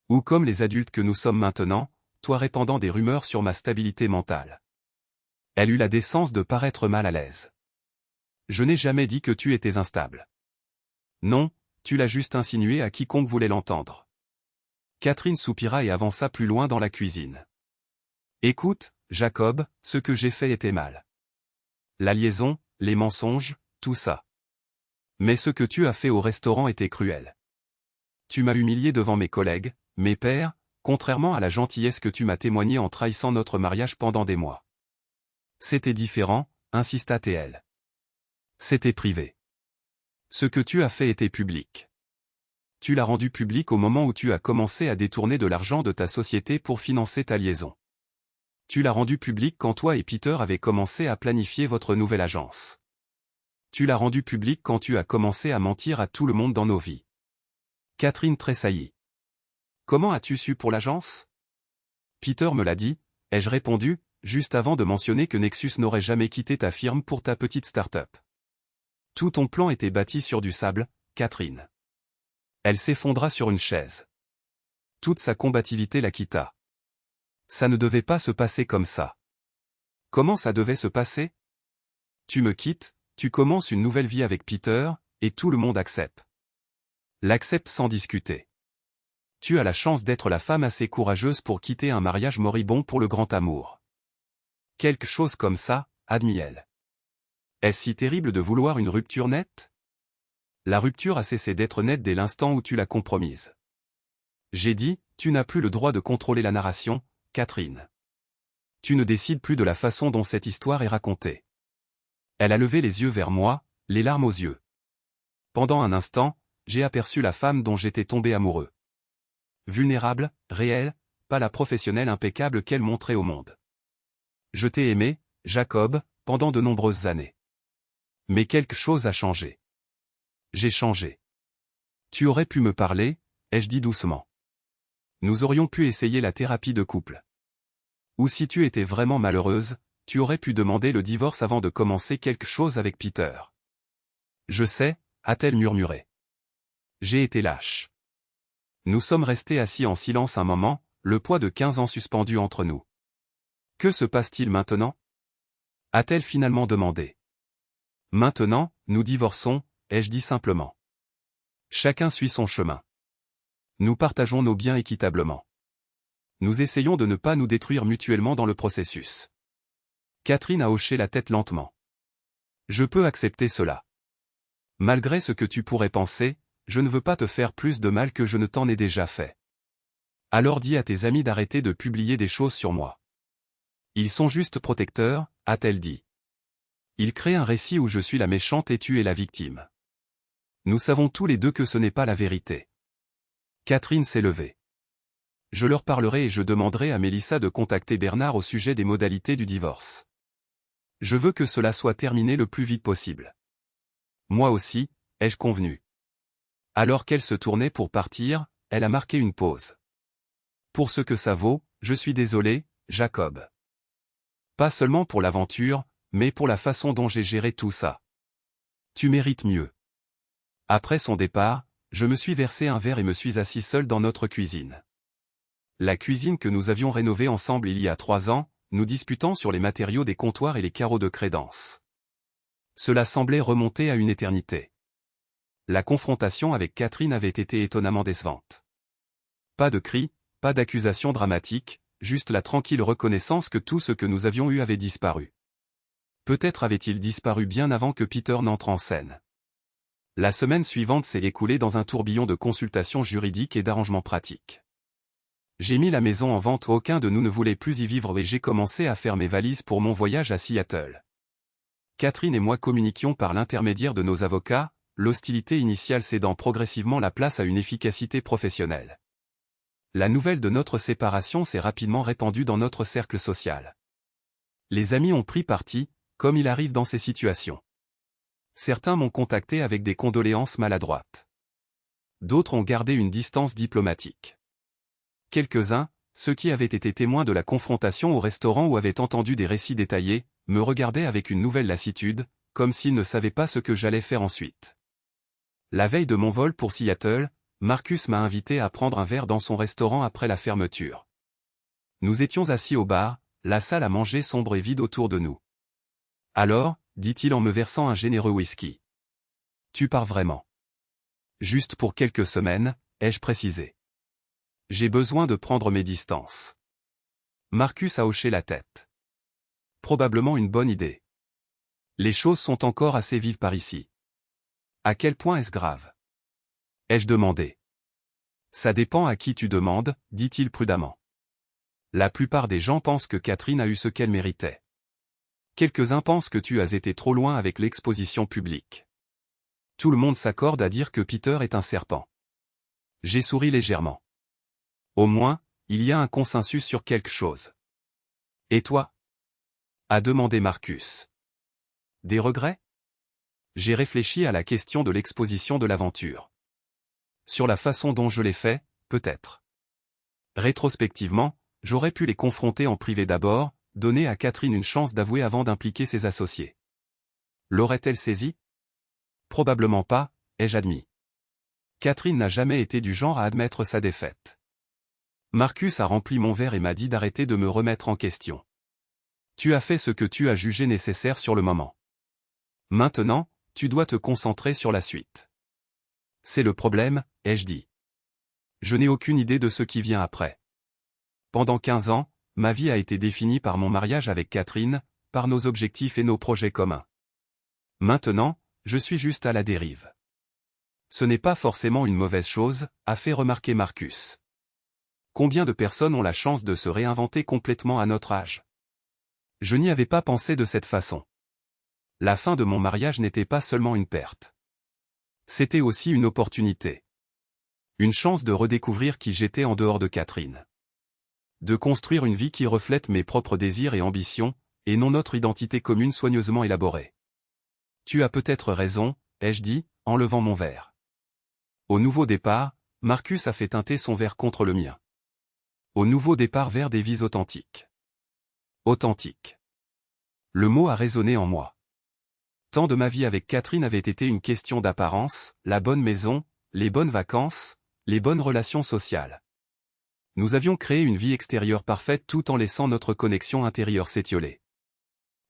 Ou comme les adultes que nous sommes maintenant, toi répandant des rumeurs sur ma stabilité mentale. Elle eut la décence de paraître mal à l'aise. Je n'ai jamais dit que tu étais instable. Non, tu l'as juste insinué à quiconque voulait l'entendre. Catherine soupira et avança plus loin dans la cuisine. Écoute, Jacob, ce que j'ai fait était mal. La liaison, les mensonges, tout ça. Mais ce que tu as fait au restaurant était cruel. Tu m'as humilié devant mes collègues, mes pairs, contrairement à la gentillesse que tu m'as témoignée en trahissant notre mariage pendant des mois. C'était différent, insista TL. C'était privé. Ce que tu as fait était public. Tu l'as rendu public au moment où tu as commencé à détourner de l'argent de ta société pour financer ta liaison. Tu l'as rendu public quand toi et Peter avez commencé à planifier votre nouvelle agence. Tu l'as rendu public quand tu as commencé à mentir à tout le monde dans nos vies. Catherine tressaillit. Comment as-tu su pour l'agence? Peter me l'a dit, ai-je répondu, juste avant de mentionner que Nexus n'aurait jamais quitté ta firme pour ta petite start-up. Tout ton plan était bâti sur du sable, Catherine. Elle s'effondra sur une chaise. Toute sa combativité la quitta. Ça ne devait pas se passer comme ça. Comment ça devait se passer? Tu me quittes, tu commences une nouvelle vie avec Peter, et tout le monde accepte. L'accepte sans discuter. Tu as la chance d'être la femme assez courageuse pour quitter un mariage moribond pour le grand amour. Quelque chose comme ça, admit-elle. Est-ce si terrible de vouloir une rupture nette? La rupture a cessé d'être nette dès l'instant où tu l'as compromise. J'ai dit, tu n'as plus le droit de contrôler la narration, Catherine. Tu ne décides plus de la façon dont cette histoire est racontée. Elle a levé les yeux vers moi, les larmes aux yeux. Pendant un instant, j'ai aperçu la femme dont j'étais tombé amoureux. Vulnérable, réelle, pas la professionnelle impeccable qu'elle montrait au monde. Je t'ai aimé, Jacob, pendant de nombreuses années. Mais quelque chose a changé. J'ai changé. Tu aurais pu me parler, ai-je dit doucement. Nous aurions pu essayer la thérapie de couple. Ou si tu étais vraiment malheureuse, tu aurais pu demander le divorce avant de commencer quelque chose avec Peter. Je sais, a-t-elle murmuré. J'ai été lâche. Nous sommes restés assis en silence un moment, le poids de 15 ans suspendu entre nous. Que se passe-t-il maintenant? A-t-elle finalement demandé. Maintenant, nous divorçons, ai-je dit simplement. Chacun suit son chemin. Nous partageons nos biens équitablement. Nous essayons de ne pas nous détruire mutuellement dans le processus. Catherine a hoché la tête lentement. Je peux accepter cela. Malgré ce que tu pourrais penser, je ne veux pas te faire plus de mal que je ne t'en ai déjà fait. Alors dis à tes amis d'arrêter de publier des choses sur moi. Ils sont juste protecteurs, a-t-elle dit. Ils créent un récit où je suis la méchante et tu es la victime. Nous savons tous les deux que ce n'est pas la vérité. Catherine s'est levée. Je leur parlerai et je demanderai à Mélissa de contacter Bernard au sujet des modalités du divorce. Je veux que cela soit terminé le plus vite possible. Moi aussi, ai-je convenu. Alors qu'elle se tournait pour partir, elle a marqué une pause. Pour ce que ça vaut, je suis désolé, Jacob. Pas seulement pour l'aventure, mais pour la façon dont j'ai géré tout ça. Tu mérites mieux. Après son départ, je me suis versé un verre et me suis assis seul dans notre cuisine. La cuisine que nous avions rénovée ensemble il y a 3 ans, nous disputant sur les matériaux des comptoirs et les carreaux de crédence. Cela semblait remonter à une éternité. La confrontation avec Catherine avait été étonnamment décevante. Pas de cris, pas d'accusations dramatiques, juste la tranquille reconnaissance que tout ce que nous avions eu avait disparu. Peut-être avait-il disparu bien avant que Peter n'entre en scène. La semaine suivante s'est écoulée dans un tourbillon de consultations juridiques et d'arrangements pratiques. J'ai mis la maison en vente, aucun de nous ne voulait plus y vivre et j'ai commencé à faire mes valises pour mon voyage à Seattle. Catherine et moi communiquions par l'intermédiaire de nos avocats, l'hostilité initiale cédant progressivement la place à une efficacité professionnelle. La nouvelle de notre séparation s'est rapidement répandue dans notre cercle social. Les amis ont pris parti, comme il arrive dans ces situations. Certains m'ont contacté avec des condoléances maladroites. D'autres ont gardé une distance diplomatique. Quelques-uns, ceux qui avaient été témoins de la confrontation au restaurant ou avaient entendu des récits détaillés, me regardaient avec une nouvelle lassitude, comme s'ils ne savaient pas ce que j'allais faire ensuite. La veille de mon vol pour Seattle, Marcus m'a invité à prendre un verre dans son restaurant après la fermeture. Nous étions assis au bar, la salle à manger sombre et vide autour de nous. Alors, dit-il en me versant un généreux whisky. Tu pars vraiment. Juste pour quelques semaines, ai-je précisé. J'ai besoin de prendre mes distances. Marcus a hoché la tête. Probablement une bonne idée. Les choses sont encore assez vives par ici. À quel point est-ce grave? Ai-je demandé. Ça dépend à qui tu demandes, dit-il prudemment. La plupart des gens pensent que Catherine a eu ce qu'elle méritait. Quelques-uns pensent que tu as été trop loin avec l'exposition publique. Tout le monde s'accorde à dire que Peter est un serpent. J'ai souri légèrement. Au moins, il y a un consensus sur quelque chose. Et toi? A demandé Marcus. Des regrets? J'ai réfléchi à la question de l'exposition de l'aventure. Sur la façon dont je l'ai fait, peut-être. Rétrospectivement, j'aurais pu les confronter en privé d'abord, donner à Catherine une chance d'avouer avant d'impliquer ses associés. L'aurait-elle saisi? Probablement pas, ai-je admis. Catherine n'a jamais été du genre à admettre sa défaite. Marcus a rempli mon verre et m'a dit d'arrêter de me remettre en question. Tu as fait ce que tu as jugé nécessaire sur le moment. Maintenant, tu dois te concentrer sur la suite. C'est le problème, ai-je dit. Je n'ai aucune idée de ce qui vient après. Pendant 15 ans, ma vie a été définie par mon mariage avec Catherine, par nos objectifs et nos projets communs. Maintenant, je suis juste à la dérive. Ce n'est pas forcément une mauvaise chose, a fait remarquer Marcus. Combien de personnes ont la chance de se réinventer complètement à notre âge? Je n'y avais pas pensé de cette façon. La fin de mon mariage n'était pas seulement une perte. C'était aussi une opportunité. Une chance de redécouvrir qui j'étais en dehors de Catherine. De construire une vie qui reflète mes propres désirs et ambitions, et non notre identité commune soigneusement élaborée. Tu as peut-être raison, ai-je dit, en levant mon verre. Au nouveau départ, Marcus a fait teinter son verre contre le mien. Au nouveau départ vers des vies authentiques. Authentique. Le mot a résonné en moi. Tant de ma vie avec Catherine avait été une question d'apparence, la bonne maison, les bonnes vacances, les bonnes relations sociales. Nous avions créé une vie extérieure parfaite tout en laissant notre connexion intérieure s'étioler.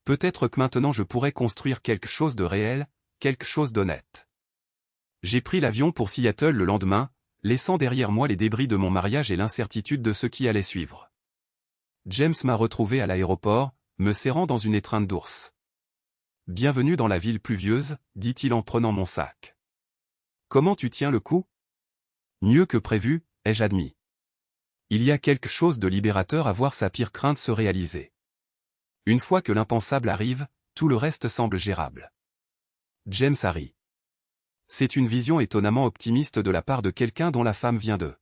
Peut-être que maintenant je pourrais construire quelque chose de réel, quelque chose d'honnête. J'ai pris l'avion pour Seattle le lendemain, laissant derrière moi les débris de mon mariage et l'incertitude de ce qui allait suivre. James m'a retrouvé à l'aéroport, me serrant dans une étreinte d'ours. « Bienvenue dans la ville pluvieuse », dit-il en prenant mon sac. « Comment tu tiens le coup ?»« Mieux que prévu, ai-je admis. Il y a quelque chose de libérateur à voir sa pire crainte se réaliser. Une fois que l'impensable arrive, tout le reste semble gérable. » James a ri. C'est une vision étonnamment optimiste de la part de quelqu'un dont la femme vient d'eux.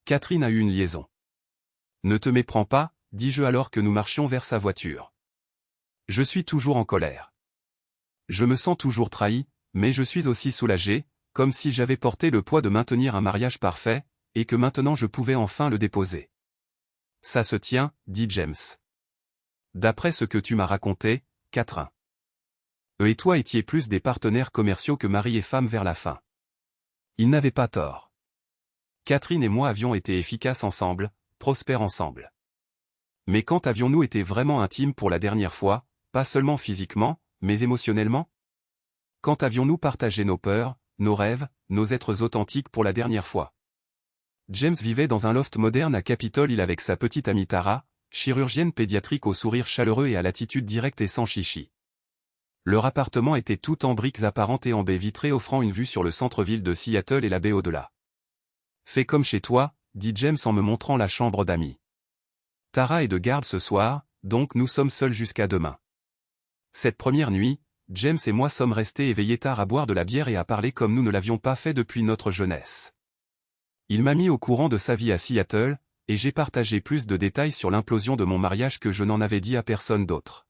Catherine a eu une liaison. Ne te méprends pas, dis-je alors que nous marchions vers sa voiture. Je suis toujours en colère. Je me sens toujours trahi, mais je suis aussi soulagé, comme si j'avais porté le poids de maintenir un mariage parfait, et que maintenant je pouvais enfin le déposer. Ça se tient, dit James. D'après ce que tu m'as raconté, Catherine. Eux et toi étiez plus des partenaires commerciaux que mari et femme vers la fin. Ils n'avaient pas tort. Catherine et moi avions été efficaces ensemble, prospères ensemble. Mais quand avions-nous été vraiment intimes pour la dernière fois, pas seulement physiquement, mais émotionnellement? Quand avions-nous partagé nos peurs, nos rêves, nos êtres authentiques pour la dernière fois? James vivait dans un loft moderne à Capitol Hill avec sa petite amie Tara, chirurgienne pédiatrique au sourire chaleureux et à l'attitude directe et sans chichi. Leur appartement était tout en briques apparentes et en baies vitrées offrant une vue sur le centre-ville de Seattle et la baie au-delà. « Fais comme chez toi », dit James en me montrant la chambre d'amis. Tara est de garde ce soir, donc nous sommes seuls jusqu'à demain. Cette première nuit, James et moi sommes restés éveillés tard à boire de la bière et à parler comme nous ne l'avions pas fait depuis notre jeunesse. Il m'a mis au courant de sa vie à Seattle, et j'ai partagé plus de détails sur l'implosion de mon mariage que je n'en avais dit à personne d'autre.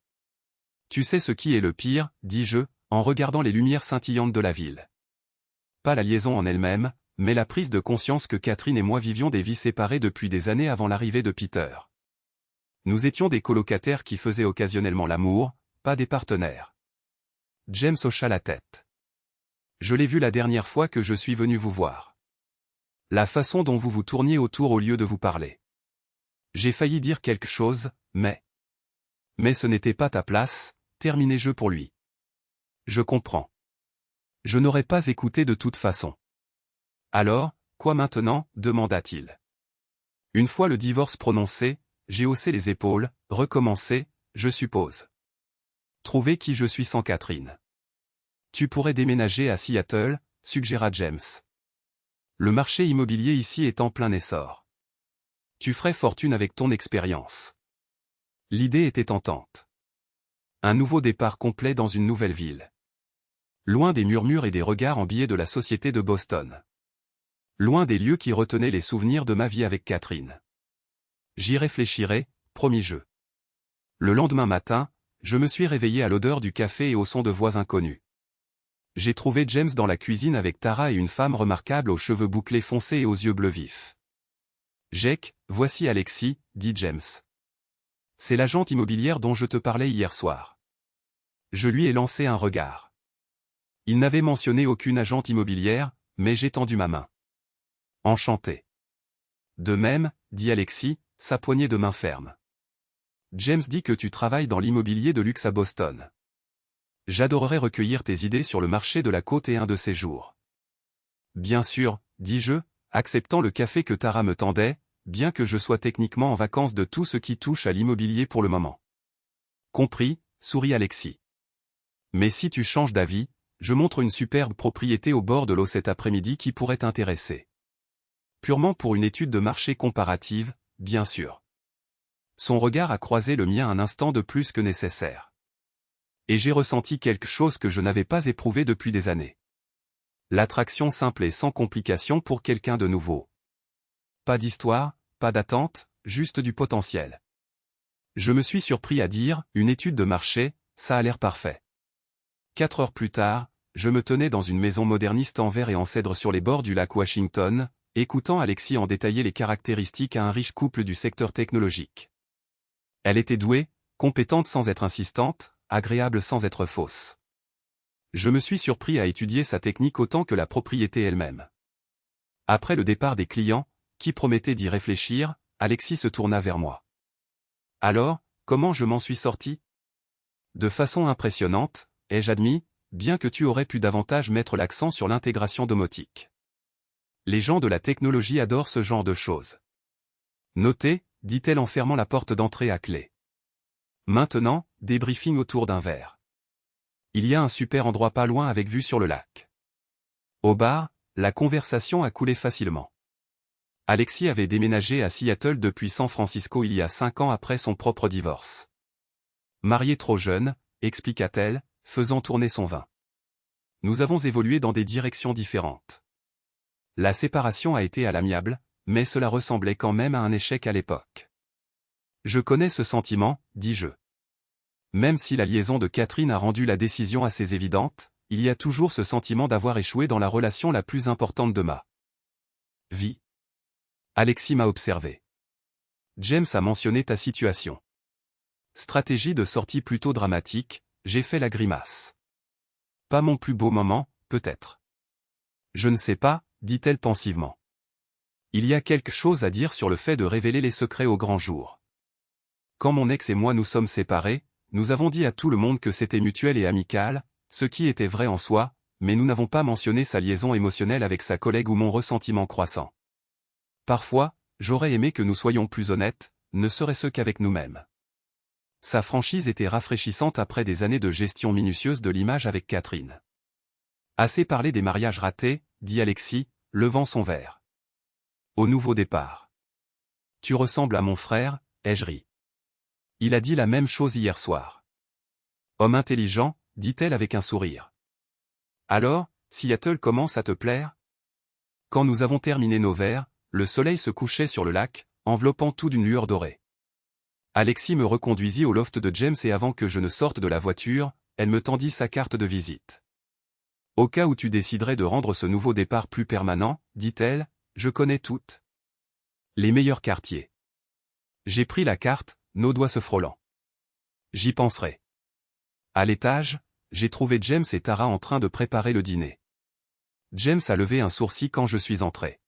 Tu sais ce qui est le pire, dis-je, en regardant les lumières scintillantes de la ville. Pas la liaison en elle-même, mais la prise de conscience que Catherine et moi vivions des vies séparées depuis des années avant l'arrivée de Peter. Nous étions des colocataires qui faisaient occasionnellement l'amour, pas des partenaires. James hocha la tête. Je l'ai vu la dernière fois que je suis venu vous voir. La façon dont vous vous tourniez autour au lieu de vous parler. J'ai failli dire quelque chose, mais ce n'était pas ta place, terminai-je pour lui. Je comprends. Je n'aurais pas écouté de toute façon. Alors, quoi maintenant, demanda-t-il. Une fois le divorce prononcé, j'ai haussé les épaules, recommencé, je suppose. Trouver qui je suis sans Catherine. Tu pourrais déménager à Seattle, suggéra James. Le marché immobilier ici est en plein essor. Tu ferais fortune avec ton expérience. L'idée était tentante. Un nouveau départ complet dans une nouvelle ville. Loin des murmures et des regards embillés de la société de Boston. Loin des lieux qui retenaient les souvenirs de ma vie avec Catherine. J'y réfléchirai, promis-je. Le lendemain matin, je me suis réveillé à l'odeur du café et au son de voix inconnues. J'ai trouvé James dans la cuisine avec Tara et une femme remarquable aux cheveux bouclés foncés et aux yeux bleus vifs. « Jake, voici Alexis, » dit James. « C'est l'agente immobilière dont je te parlais hier soir. » Je lui ai lancé un regard. Il n'avait mentionné aucune agente immobilière, mais j'ai tendu ma main. « Enchanté. »« De même, » dit Alexis, sa poignée de main ferme. « James dit que tu travailles dans l'immobilier de luxe à Boston. J'adorerais recueillir tes idées sur le marché de la côte et un de ces jours. » Bien sûr, dis-je, acceptant le café que Tara me tendait, bien que je sois techniquement en vacances de tout ce qui touche à l'immobilier pour le moment. Compris, sourit Alexis. Mais si tu changes d'avis, je montre une superbe propriété au bord de l'eau cet après-midi qui pourrait t'intéresser. Purement pour une étude de marché comparative, bien sûr. Son regard a croisé le mien un instant de plus que nécessaire. Et j'ai ressenti quelque chose que je n'avais pas éprouvé depuis des années. L'attraction simple et sans complication pour quelqu'un de nouveau. Pas d'histoire, pas d'attente, juste du potentiel. Je me suis surpris à dire, une étude de marché, ça a l'air parfait. 4 heures plus tard, je me tenais dans une maison moderniste en verre et en cèdre sur les bords du lac Washington, écoutant Alexis en détailler les caractéristiques à un riche couple du secteur technologique. Elle était douée, compétente sans être insistante, agréable sans être fausse. Je me suis surpris à étudier sa technique autant que la propriété elle-même. Après le départ des clients, qui promettaient d'y réfléchir, Alexis se tourna vers moi. Alors, comment je m'en suis sorti? De façon impressionnante, ai-je admis, bien que tu aurais pu davantage mettre l'accent sur l'intégration domotique. Les gens de la technologie adorent ce genre de choses. Notez, dit-elle en fermant la porte d'entrée à clé. Maintenant, débriefing autour d'un verre. Il y a un super endroit pas loin avec vue sur le lac. Au bar, la conversation a coulé facilement. Alexis avait déménagé à Seattle depuis San Francisco il y a 5 ans après son propre divorce. Marié trop jeune, expliqua-t-elle, faisant tourner son vin. Nous avons évolué dans des directions différentes. La séparation a été à l'amiable, mais cela ressemblait quand même à un échec à l'époque. Je connais ce sentiment, dis-je. Même si la liaison de Catherine a rendu la décision assez évidente, il y a toujours ce sentiment d'avoir échoué dans la relation la plus importante de ma vie. Alexis m'a observé. James a mentionné ta situation. Stratégie de sortie plutôt dramatique, j'ai fait la grimace. Pas mon plus beau moment, peut-être. Je ne sais pas, dit-elle pensivement. Il y a quelque chose à dire sur le fait de révéler les secrets au grand jour. Quand mon ex et moi nous sommes séparés, nous avons dit à tout le monde que c'était mutuel et amical, ce qui était vrai en soi, mais nous n'avons pas mentionné sa liaison émotionnelle avec sa collègue ou mon ressentiment croissant. Parfois, j'aurais aimé que nous soyons plus honnêtes, ne serait-ce qu'avec nous-mêmes. Sa franchise était rafraîchissante après des années de gestion minutieuse de l'image avec Catherine. Assez parlé des mariages ratés, dit Alexis, levant son verre. Au nouveau départ. Tu ressembles à mon frère, ai-je ri. Il a dit la même chose hier soir. Homme intelligent, dit-elle avec un sourire. Alors, Seattle commence à te plaire? Quand nous avons terminé nos verres, le soleil se couchait sur le lac, enveloppant tout d'une lueur dorée. Alexis me reconduisit au loft de James et avant que je ne sorte de la voiture, elle me tendit sa carte de visite. Au cas où tu déciderais de rendre ce nouveau départ plus permanent, dit-elle, je connais toutes les meilleurs quartiers. J'ai pris la carte, nos doigts se frôlant. J'y penserai. À l'étage, j'ai trouvé James et Tara en train de préparer le dîner. James a levé un sourcil quand je suis entré.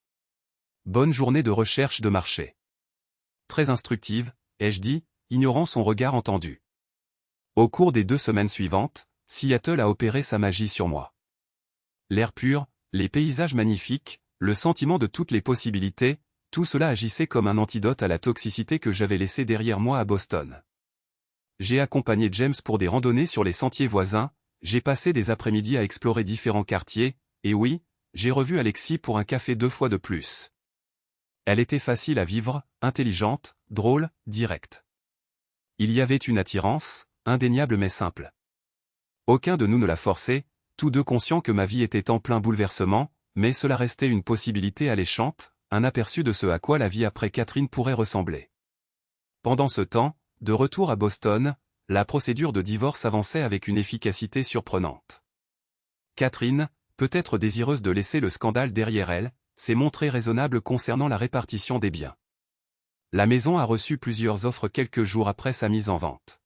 Bonne journée de recherche de marché. Très instructive, ai-je dit, ignorant son regard entendu. Au cours des 2 semaines suivantes, Seattle a opéré sa magie sur moi. L'air pur, les paysages magnifiques, le sentiment de toutes les possibilités, tout cela agissait comme un antidote à la toxicité que j'avais laissée derrière moi à Boston. J'ai accompagné James pour des randonnées sur les sentiers voisins, j'ai passé des après-midi à explorer différents quartiers, et oui, j'ai revu Alexis pour un café 2 fois de plus. Elle était facile à vivre, intelligente, drôle, directe. Il y avait une attirance, indéniable mais simple. Aucun de nous ne l'a forcé, tous deux conscients que ma vie était en plein bouleversement, mais cela restait une possibilité alléchante, un aperçu de ce à quoi la vie après Catherine pourrait ressembler. Pendant ce temps, de retour à Boston, la procédure de divorce avançait avec une efficacité surprenante. Catherine, peut-être désireuse de laisser le scandale derrière elle, s'est montrée raisonnable concernant la répartition des biens. La maison a reçu plusieurs offres quelques jours après sa mise en vente.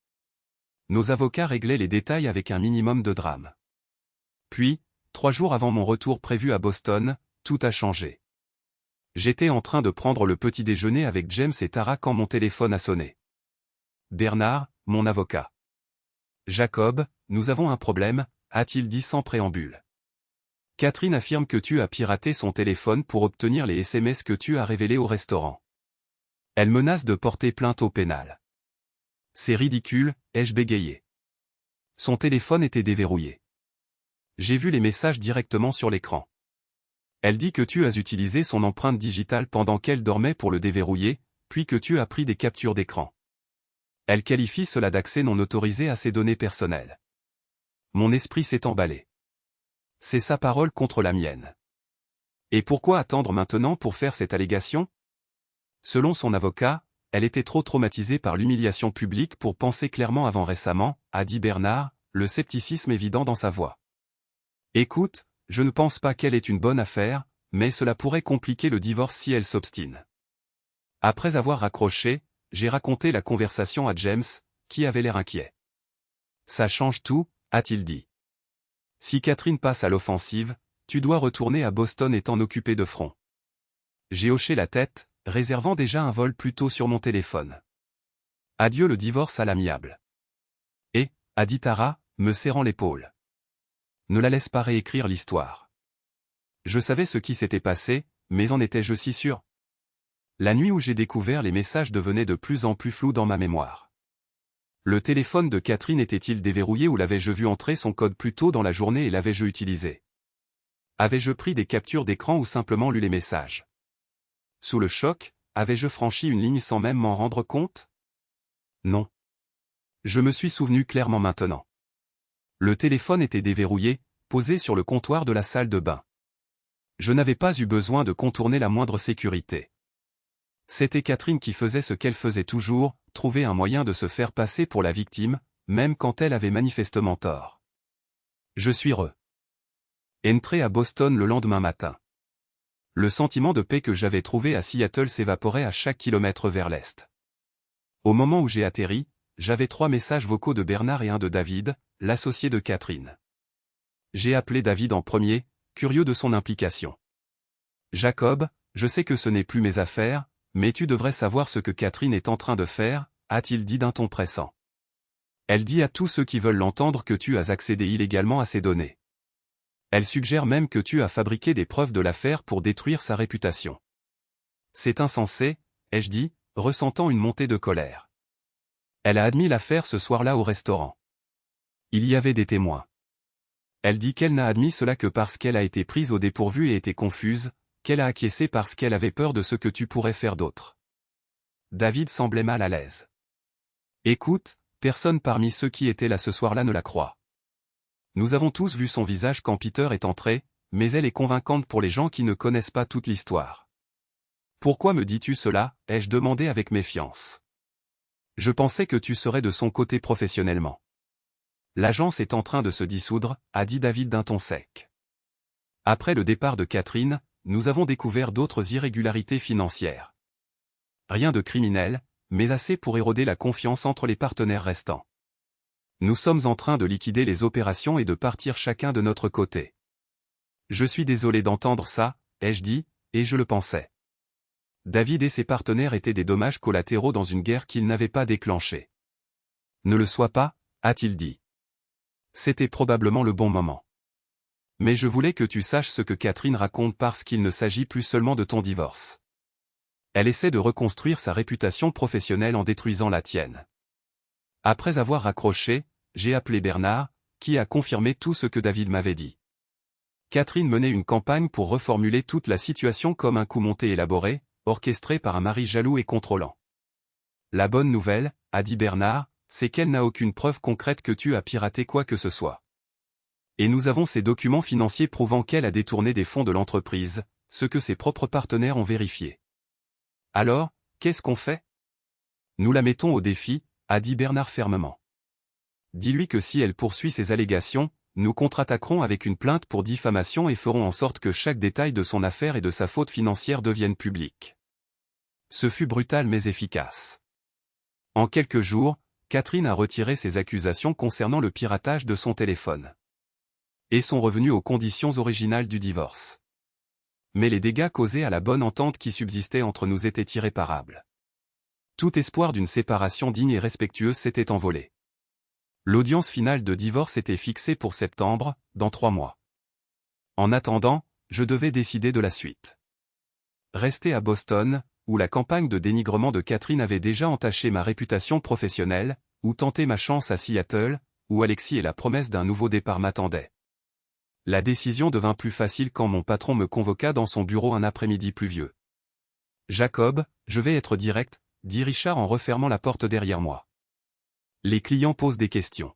Nos avocats réglaient les détails avec un minimum de drame. Puis, 3 jours avant mon retour prévu à Boston, tout a changé. J'étais en train de prendre le petit déjeuner avec James et Tara quand mon téléphone a sonné. Bernard, mon avocat. Jacob, nous avons un problème, a-t-il dit sans préambule. Catherine affirme que tu as piraté son téléphone pour obtenir les SMS que tu as révélés au restaurant. Elle menace de porter plainte au pénal. C'est ridicule, ai-je bégayé. Son téléphone était déverrouillé. J'ai vu les messages directement sur l'écran. Elle dit que tu as utilisé son empreinte digitale pendant qu'elle dormait pour le déverrouiller, puis que tu as pris des captures d'écran. Elle qualifie cela d'accès non autorisé à ses données personnelles. Mon esprit s'est emballé. C'est sa parole contre la mienne. Et pourquoi attendre maintenant pour faire cette allégation? Selon son avocat, elle était trop traumatisée par l'humiliation publique pour penser clairement avant récemment, a dit Bernard, le scepticisme évident dans sa voix. Écoute, je ne pense pas qu'elle ait une bonne affaire, mais cela pourrait compliquer le divorce si elle s'obstine. Après avoir raccroché, j'ai raconté la conversation à James, qui avait l'air inquiet. Ça change tout, a-t-il dit. Si Catherine passe à l'offensive, tu dois retourner à Boston et t'en occuper de front. J'ai hoché la tête, réservant déjà un vol plus tôt sur mon téléphone. Adieu le divorce à l'amiable. Et, a dit Tara, me serrant l'épaule. Ne la laisse pas réécrire l'histoire. Je savais ce qui s'était passé, mais en étais-je si sûr? La nuit où j'ai découvert les messages devenait de plus en plus flou dans ma mémoire. Le téléphone de Catherine était-il déverrouillé ou l'avais-je vu entrer son code plus tôt dans la journée et l'avais-je utilisé? Avais-je pris des captures d'écran ou simplement lu les messages? Sous le choc, avais-je franchi une ligne sans même m'en rendre compte? Non. Je me suis souvenu clairement maintenant. Le téléphone était déverrouillé, posé sur le comptoir de la salle de bain. Je n'avais pas eu besoin de contourner la moindre sécurité. C'était Catherine qui faisait ce qu'elle faisait toujours, trouver un moyen de se faire passer pour la victime, même quand elle avait manifestement tort. Je suis Entrer à Boston le lendemain matin. Le sentiment de paix que j'avais trouvé à Seattle s'évaporait à chaque kilomètre vers l'est. Au moment où j'ai atterri, j'avais 3 messages vocaux de Bernard et un de David, l'associé de Catherine. J'ai appelé David en premier, curieux de son implication. « Jacob, je sais que ce n'est plus mes affaires, mais tu devrais savoir ce que Catherine est en train de faire, a-t-il dit d'un ton pressant. Elle dit à tous ceux qui veulent l'entendre que tu as accédé illégalement à ses données. Elle suggère même que tu as fabriqué des preuves de l'affaire pour détruire sa réputation. C'est insensé, ai-je dit, ressentant une montée de colère. Elle a admis l'affaire ce soir-là au restaurant. Il y avait des témoins. Elle dit qu'elle n'a admis cela que parce qu'elle a été prise au dépourvu et était confuse, qu'elle a acquiescé parce qu'elle avait peur de ce que tu pourrais faire d'autre. David semblait mal à l'aise. Écoute, personne parmi ceux qui étaient là ce soir-là ne la croit. Nous avons tous vu son visage quand Peter est entré, mais elle est convaincante pour les gens qui ne connaissent pas toute l'histoire. Pourquoi me dis-tu cela, ai-je demandé avec méfiance. Je pensais que tu serais de son côté professionnellement. L'agence est en train de se dissoudre, a dit David d'un ton sec. Après le départ de Catherine, nous avons découvert d'autres irrégularités financières. Rien de criminel, mais assez pour éroder la confiance entre les partenaires restants. Nous sommes en train de liquider les opérations et de partir chacun de notre côté. Je suis désolé d'entendre ça, ai-je dit, et je le pensais. David et ses partenaires étaient des dommages collatéraux dans une guerre qu'ils n'avaient pas déclenchée. Ne le sois pas, a-t-il dit. C'était probablement le bon moment. Mais je voulais que tu saches ce que Catherine raconte parce qu'il ne s'agit plus seulement de ton divorce. Elle essaie de reconstruire sa réputation professionnelle en détruisant la tienne. Après avoir raccroché, j'ai appelé Bernard, qui a confirmé tout ce que David m'avait dit. Catherine menait une campagne pour reformuler toute la situation comme un coup monté élaboré, orchestré par un mari jaloux et contrôlant. La bonne nouvelle, a dit Bernard, c'est qu'elle n'a aucune preuve concrète que tu as piraté quoi que ce soit. Et nous avons ces documents financiers prouvant qu'elle a détourné des fonds de l'entreprise, ce que ses propres partenaires ont vérifié. Alors, qu'est-ce qu'on fait? Nous la mettons au défi, a dit Bernard fermement. Dis-lui que si elle poursuit ses allégations, nous contre-attaquerons avec une plainte pour diffamation et ferons en sorte que chaque détail de son affaire et de sa faute financière devienne public. Ce fut brutal mais efficace. En quelques jours, Catherine a retiré ses accusations concernant le piratage de son téléphone. Et sont revenus aux conditions originales du divorce. Mais les dégâts causés à la bonne entente qui subsistait entre nous étaient irréparables. Tout espoir d'une séparation digne et respectueuse s'était envolé. L'audience finale de divorce était fixée pour septembre, dans 3 mois. En attendant, je devais décider de la suite. Rester à Boston, où la campagne de dénigrement de Catherine avait déjà entaché ma réputation professionnelle, ou tenter ma chance à Seattle, où Alexis et la promesse d'un nouveau départ m'attendaient. La décision devint plus facile quand mon patron me convoqua dans son bureau un après-midi pluvieux. « Jacob, je vais être direct, » dit Richard en refermant la porte derrière moi. Les clients posent des questions.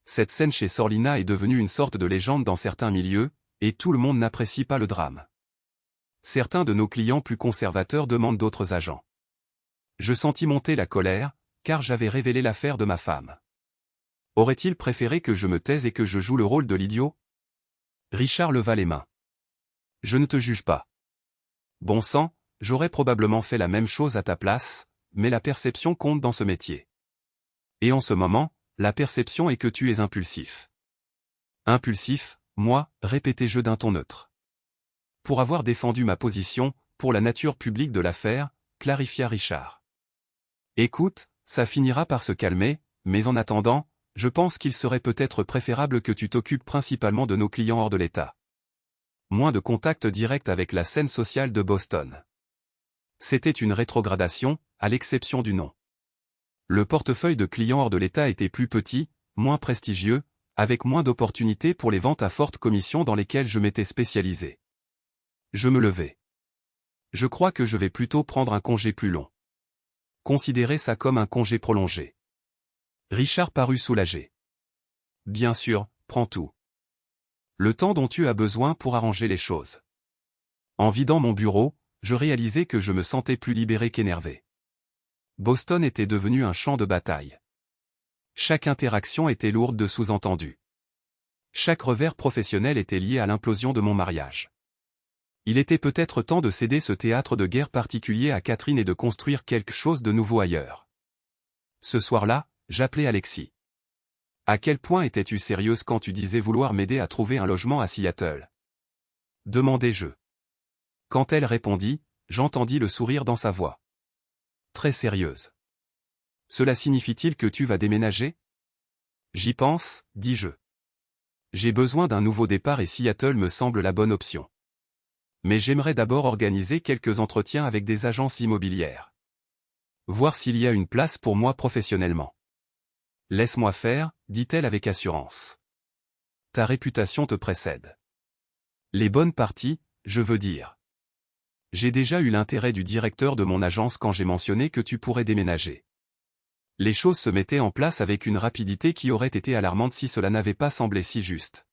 Cette scène chez Sorlina est devenue une sorte de légende dans certains milieux, et tout le monde n'apprécie pas le drame. Certains de nos clients plus conservateurs demandent d'autres agents. Je sentis monter la colère, car j'avais révélé l'affaire de ma femme. Aurait-il préféré que je me taise et que je joue le rôle de l'idiot? Richard leva les mains. Je ne te juge pas. Bon sang, j'aurais probablement fait la même chose à ta place, mais la perception compte dans ce métier. Et en ce moment, la perception est que tu es impulsif. Impulsif, moi, répétai-je d'un ton neutre. Pour avoir défendu ma position, pour la nature publique de l'affaire, clarifia Richard. Écoute, ça finira par se calmer, mais en attendant, je pense qu'il serait peut-être préférable que tu t'occupes principalement de nos clients hors de l'État. Moins de contact direct avec la scène sociale de Boston. C'était une rétrogradation, à l'exception du nom. Le portefeuille de clients hors de l'État était plus petit, moins prestigieux, avec moins d'opportunités pour les ventes à forte commission dans lesquelles je m'étais spécialisé. Je me levai. Je crois que je vais plutôt prendre un congé plus long. Considérez ça comme un congé prolongé. Richard parut soulagé. Bien sûr, prends tout. Le temps dont tu as besoin pour arranger les choses. En vidant mon bureau, je réalisai que je me sentais plus libéré qu'énervé. Boston était devenu un champ de bataille. Chaque interaction était lourde de sous-entendus. Chaque revers professionnel était lié à l'implosion de mon mariage. Il était peut-être temps de céder ce théâtre de guerre particulier à Catherine et de construire quelque chose de nouveau ailleurs. Ce soir-là, j'appelai Alexis. À quel point étais-tu sérieuse quand tu disais vouloir m'aider à trouver un logement à Seattle? Demandai-je. Quand elle répondit, j'entendis le sourire dans sa voix. Très sérieuse. Cela signifie-t-il que tu vas déménager? J'y pense, dis-je. J'ai besoin d'un nouveau départ et Seattle me semble la bonne option. Mais j'aimerais d'abord organiser quelques entretiens avec des agences immobilières. Voir s'il y a une place pour moi professionnellement. Laisse-moi faire, dit-elle avec assurance. Ta réputation te précède. Les bonnes parties, je veux dire. J'ai déjà eu l'intérêt du directeur de mon agence quand j'ai mentionné que tu pourrais déménager. Les choses se mettaient en place avec une rapidité qui aurait été alarmante si cela n'avait pas semblé si juste.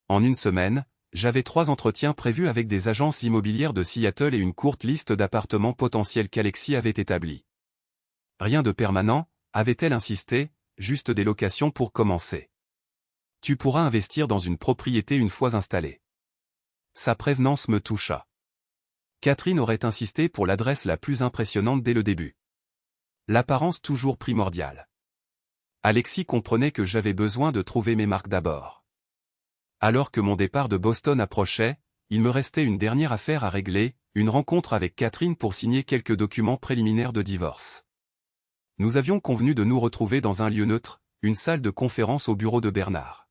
En une semaine, j'avais 3 entretiens prévus avec des agences immobilières de Seattle et une courte liste d'appartements potentiels qu'Alexis avait établie. Rien de permanent, avait-elle insisté, juste des locations pour commencer. Tu pourras investir dans une propriété une fois installée. Sa prévenance me toucha. Catherine aurait insisté pour l'adresse la plus impressionnante dès le début. L'apparence toujours primordiale. Alexis comprenait que j'avais besoin de trouver mes marques d'abord. Alors que mon départ de Boston approchait, il me restait une dernière affaire à régler, une rencontre avec Catherine pour signer quelques documents préliminaires de divorce. Nous avions convenu de nous retrouver dans un lieu neutre, une salle de conférence au bureau de Bernard.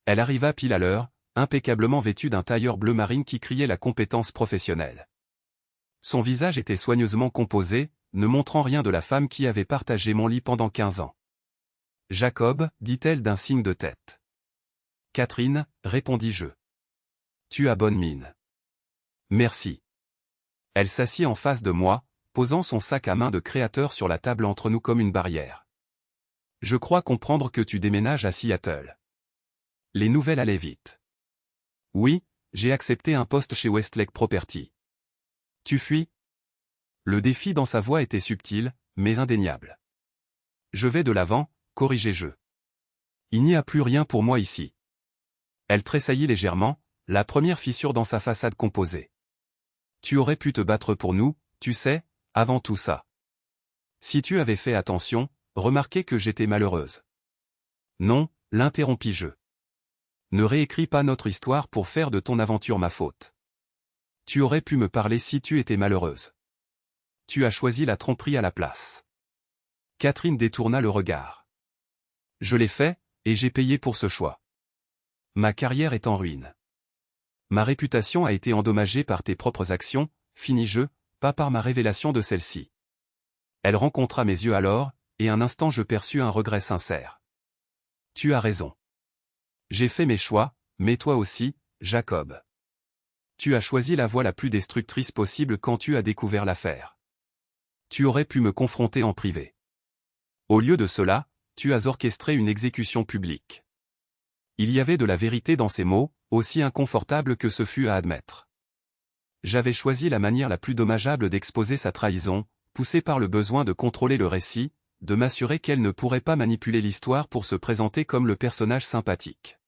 Elle arriva pile à l'heure, impeccablement vêtue d'un tailleur bleu marine qui criait la compétence professionnelle. Son visage était soigneusement composé, ne montrant rien de la femme qui avait partagé mon lit pendant 15 ans. « Jacob, dit-elle d'un signe de tête. « Catherine, répondis-je. Tu as bonne mine. »« Merci. » Elle s'assit en face de moi, posant son sac à main de créateur sur la table entre nous comme une barrière. « Je crois comprendre que tu déménages à Seattle. » Les nouvelles allaient vite. « Oui, j'ai accepté un poste chez Westlake Property. »« Tu fuis ?» Le défi dans sa voix était subtil, mais indéniable. « Je vais de l'avant, corrigeai-je. Il n'y a plus rien pour moi ici. » Elle tressaillit légèrement, la première fissure dans sa façade composée. « Tu aurais pu te battre pour nous, tu sais, avant tout ça. Si tu avais fait attention, remarquez que j'étais malheureuse. » Non, l'interrompis-je. Ne réécris pas notre histoire pour faire de ton aventure ma faute. Tu aurais pu me parler si tu étais malheureuse. Tu as choisi la tromperie à la place. Catherine détourna le regard. Je l'ai fait, et j'ai payé pour ce choix. Ma carrière est en ruine. Ma réputation a été endommagée par tes propres actions, finis-je, pas par ma révélation de celle-ci. Elle rencontra mes yeux alors, et un instant je perçus un regret sincère. Tu as raison. J'ai fait mes choix, mais toi aussi, Jacob. Tu as choisi la voie la plus destructrice possible quand tu as découvert l'affaire. Tu aurais pu me confronter en privé. Au lieu de cela, tu as orchestré une exécution publique. Il y avait de la vérité dans ces mots, aussi inconfortable que ce fut à admettre. J'avais choisi la manière la plus dommageable d'exposer sa trahison, poussé par le besoin de contrôler le récit, de m'assurer qu'elle ne pourrait pas manipuler l'histoire pour se présenter comme le personnage sympathique.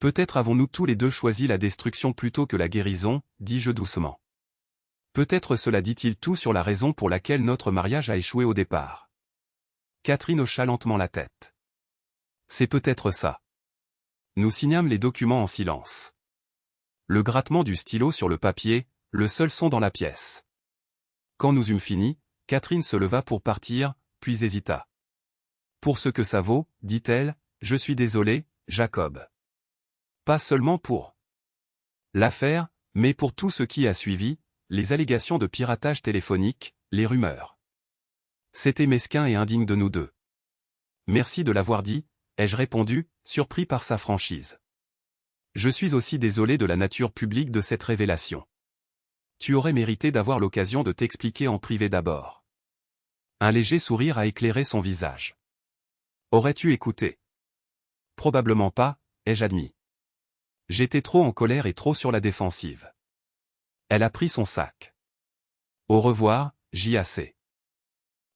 Peut-être avons-nous tous les deux choisi la destruction plutôt que la guérison, dis-je doucement. Peut-être cela dit-il tout sur la raison pour laquelle notre mariage a échoué au départ. Catherine hocha lentement la tête. C'est peut-être ça. Nous signâmes les documents en silence. Le grattement du stylo sur le papier, le seul son dans la pièce. Quand nous eûmes fini, Catherine se leva pour partir, puis hésita. Pour ce que ça vaut, dit-elle, je suis désolée, Jacob. Pas seulement pour l'affaire, mais pour tout ce qui a suivi, les allégations de piratage téléphonique, les rumeurs. C'était mesquin et indigne de nous deux. Merci de l'avoir dit, ai-je répondu, surpris par sa franchise. Je suis aussi désolé de la nature publique de cette révélation. Tu aurais mérité d'avoir l'occasion de t'expliquer en privé d'abord. Un léger sourire a éclairé son visage. Aurais-tu écouté? Probablement pas, ai-je admis. J'étais trop en colère et trop sur la défensive. Elle a pris son sac. Au revoir, JAC.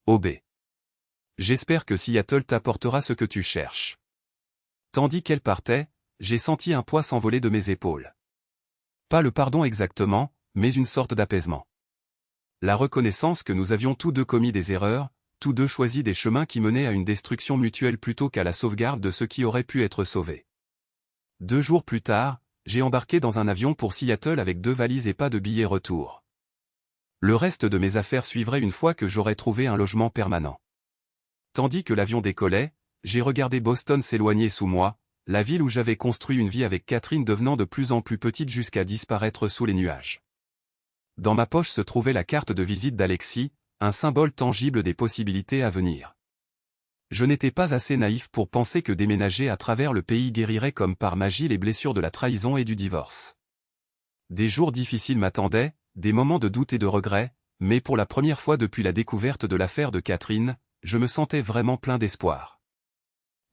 OB. J'espère que Seattle t'apportera ce que tu cherches. Tandis qu'elle partait, j'ai senti un poids s'envoler de mes épaules. Pas le pardon exactement, mais une sorte d'apaisement. La reconnaissance que nous avions tous deux commis des erreurs, tous deux choisi des chemins qui menaient à une destruction mutuelle plutôt qu'à la sauvegarde de ceux qui auraient pu être sauvés. 2 jours plus tard, j'ai embarqué dans un avion pour Seattle avec 2 valises et pas de billets retour. Le reste de mes affaires suivrait une fois que j'aurais trouvé un logement permanent. Tandis que l'avion décollait, j'ai regardé Boston s'éloigner sous moi, la ville où j'avais construit une vie avec Catherine devenant de plus en plus petite jusqu'à disparaître sous les nuages. Dans ma poche se trouvait la carte de visite d'Alexis, un symbole tangible des possibilités à venir. Je n'étais pas assez naïf pour penser que déménager à travers le pays guérirait comme par magie les blessures de la trahison et du divorce. Des jours difficiles m'attendaient, des moments de doute et de regret, mais pour la première fois depuis la découverte de l'affaire de Catherine, je me sentais vraiment plein d'espoir.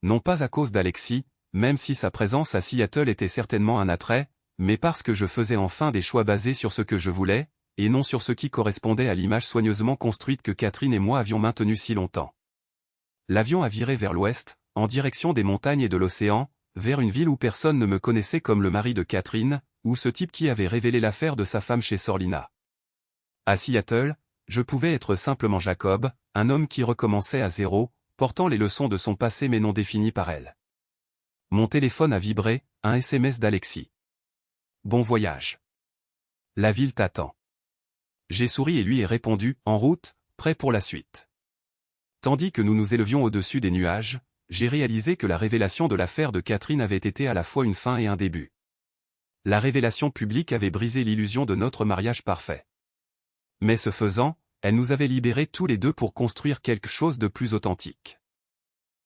Non pas à cause d'Alexis, même si sa présence à Seattle était certainement un attrait, mais parce que je faisais enfin des choix basés sur ce que je voulais, et non sur ce qui correspondait à l'image soigneusement construite que Catherine et moi avions maintenue si longtemps. L'avion a viré vers l'ouest, en direction des montagnes et de l'océan, vers une ville où personne ne me connaissait comme le mari de Catherine, ou ce type qui avait révélé l'affaire de sa femme chez Sorlina. À Seattle, je pouvais être simplement Jacob, un homme qui recommençait à zéro, portant les leçons de son passé mais non définies par elle. Mon téléphone a vibré, un SMS d'Alexis. Bon voyage. La ville t'attend. J'ai souri et lui ai répondu, en route, prêt pour la suite. Tandis que nous nous élevions au-dessus des nuages, j'ai réalisé que la révélation de l'affaire de Catherine avait été à la fois une fin et un début. La révélation publique avait brisé l'illusion de notre mariage parfait. Mais ce faisant, elle nous avait libérés tous les deux pour construire quelque chose de plus authentique.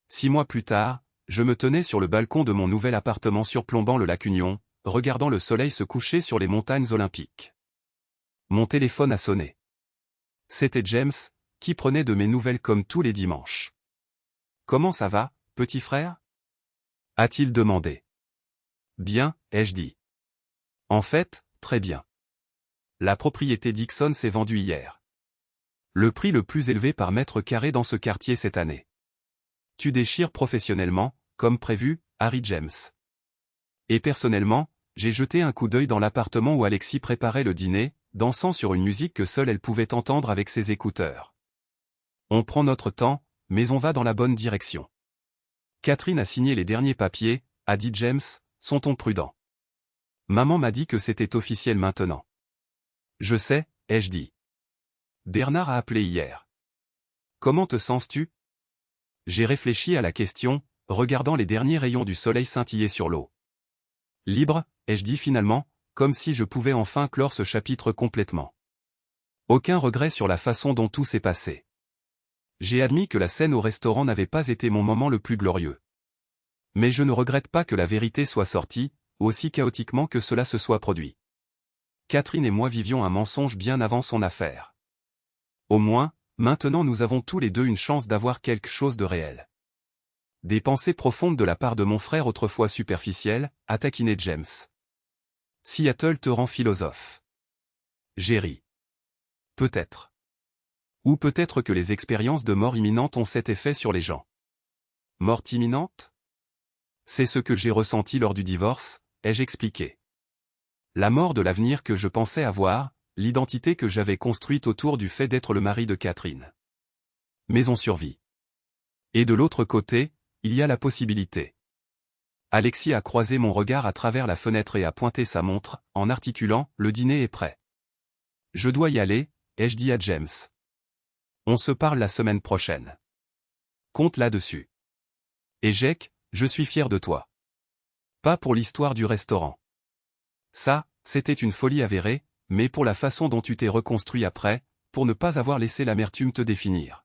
6 mois plus tard, je me tenais sur le balcon de mon nouvel appartement surplombant le lac Union, regardant le soleil se coucher sur les montagnes olympiques. Mon téléphone a sonné. C'était James, qui prenait de mes nouvelles comme tous les dimanches. « Comment ça va, petit frère ?» a-t-il demandé. « Bien, ai-je dit. En fait, très bien. La propriété Dixon s'est vendue hier. Le prix le plus élevé par mètre carré dans ce quartier cette année. Tu déchires professionnellement, comme prévu, Harry James. Et personnellement, j'ai jeté un coup d'œil dans l'appartement où Alexis préparait le dîner, dansant sur une musique que seule elle pouvait entendre avec ses écouteurs. On prend notre temps, mais on va dans la bonne direction. Catherine a signé les derniers papiers, a dit James, sont-on prudent? Maman m'a dit que c'était officiel maintenant. Je sais, ai-je dit. Bernard a appelé hier. Comment te sens-tu? J'ai réfléchi à la question, regardant les derniers rayons du soleil scintiller sur l'eau. Libre, ai-je dit finalement, comme si je pouvais enfin clore ce chapitre complètement. Aucun regret sur la façon dont tout s'est passé. J'ai admis que la scène au restaurant n'avait pas été mon moment le plus glorieux. Mais je ne regrette pas que la vérité soit sortie, aussi chaotiquement que cela se soit produit. Catherine et moi vivions un mensonge bien avant son affaire. Au moins, maintenant nous avons tous les deux une chance d'avoir quelque chose de réel. Des pensées profondes de la part de mon frère autrefois superficiel, a taquiné James. Seattle te rend philosophe. J'ai ri. Peut-être. Ou peut-être que les expériences de mort imminente ont cet effet sur les gens. Mort imminente? C'est ce que j'ai ressenti lors du divorce, ai-je expliqué. La mort de l'avenir que je pensais avoir, l'identité que j'avais construite autour du fait d'être le mari de Catherine. Mais on survit. Et de l'autre côté, il y a la possibilité. Alexis a croisé mon regard à travers la fenêtre et a pointé sa montre, en articulant « Le dîner est prêt ». Je dois y aller, ai-je dit à James. On se parle la semaine prochaine. Compte là-dessus. Et Jack, je suis fier de toi. Pas pour l'histoire du restaurant. Ça, c'était une folie avérée, mais pour la façon dont tu t'es reconstruit après, pour ne pas avoir laissé l'amertume te définir.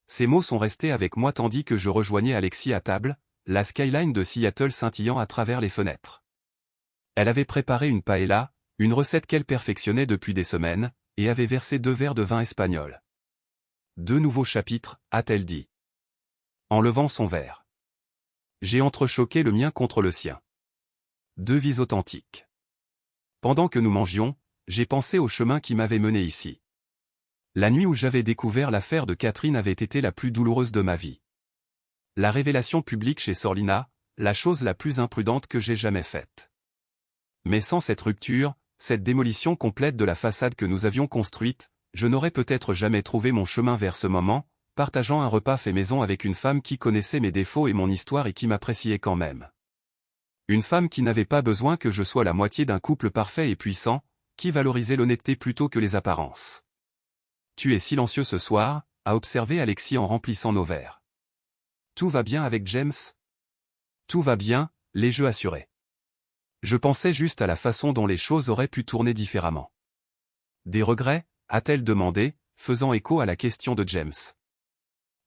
Ces mots sont restés avec moi tandis que je rejoignais Alexis à table, la skyline de Seattle scintillant à travers les fenêtres. Elle avait préparé une paella, une recette qu'elle perfectionnait depuis des semaines, et avait versé 2 verres de vin espagnol. 2 nouveaux chapitres, a-t-elle dit. En levant son verre. J'ai entrechoqué le mien contre le sien. 2 vies authentiques. Pendant que nous mangions, j'ai pensé au chemin qui m'avait mené ici. La nuit où j'avais découvert l'affaire de Catherine avait été la plus douloureuse de ma vie. La révélation publique chez Sorlina, La chose la plus imprudente que j'ai jamais faite. Mais sans cette rupture, cette démolition complète de la façade que nous avions construite, je n'aurais peut-être jamais trouvé mon chemin vers ce moment, partageant un repas fait maison avec une femme qui connaissait mes défauts et mon histoire et qui m'appréciait quand même. Une femme qui n'avait pas besoin que je sois la moitié d'un couple parfait et puissant, qui valorisait l'honnêteté plutôt que les apparences. Tu es silencieux ce soir, a observé Alexis en remplissant nos verres. Tout va bien avec James? Tout va bien, les jeux assurés. Je pensais juste à la façon dont les choses auraient pu tourner différemment. Des regrets? A-t-elle demandé, faisant écho à la question de James.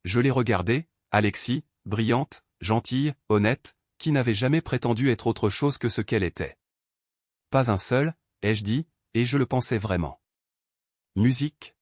Je l'ai regardée, Alexis, brillante, gentille, honnête, qui n'avait jamais prétendu être autre chose que ce qu'elle était. Pas un seul, ai-je dit, et je le pensais vraiment. Musique?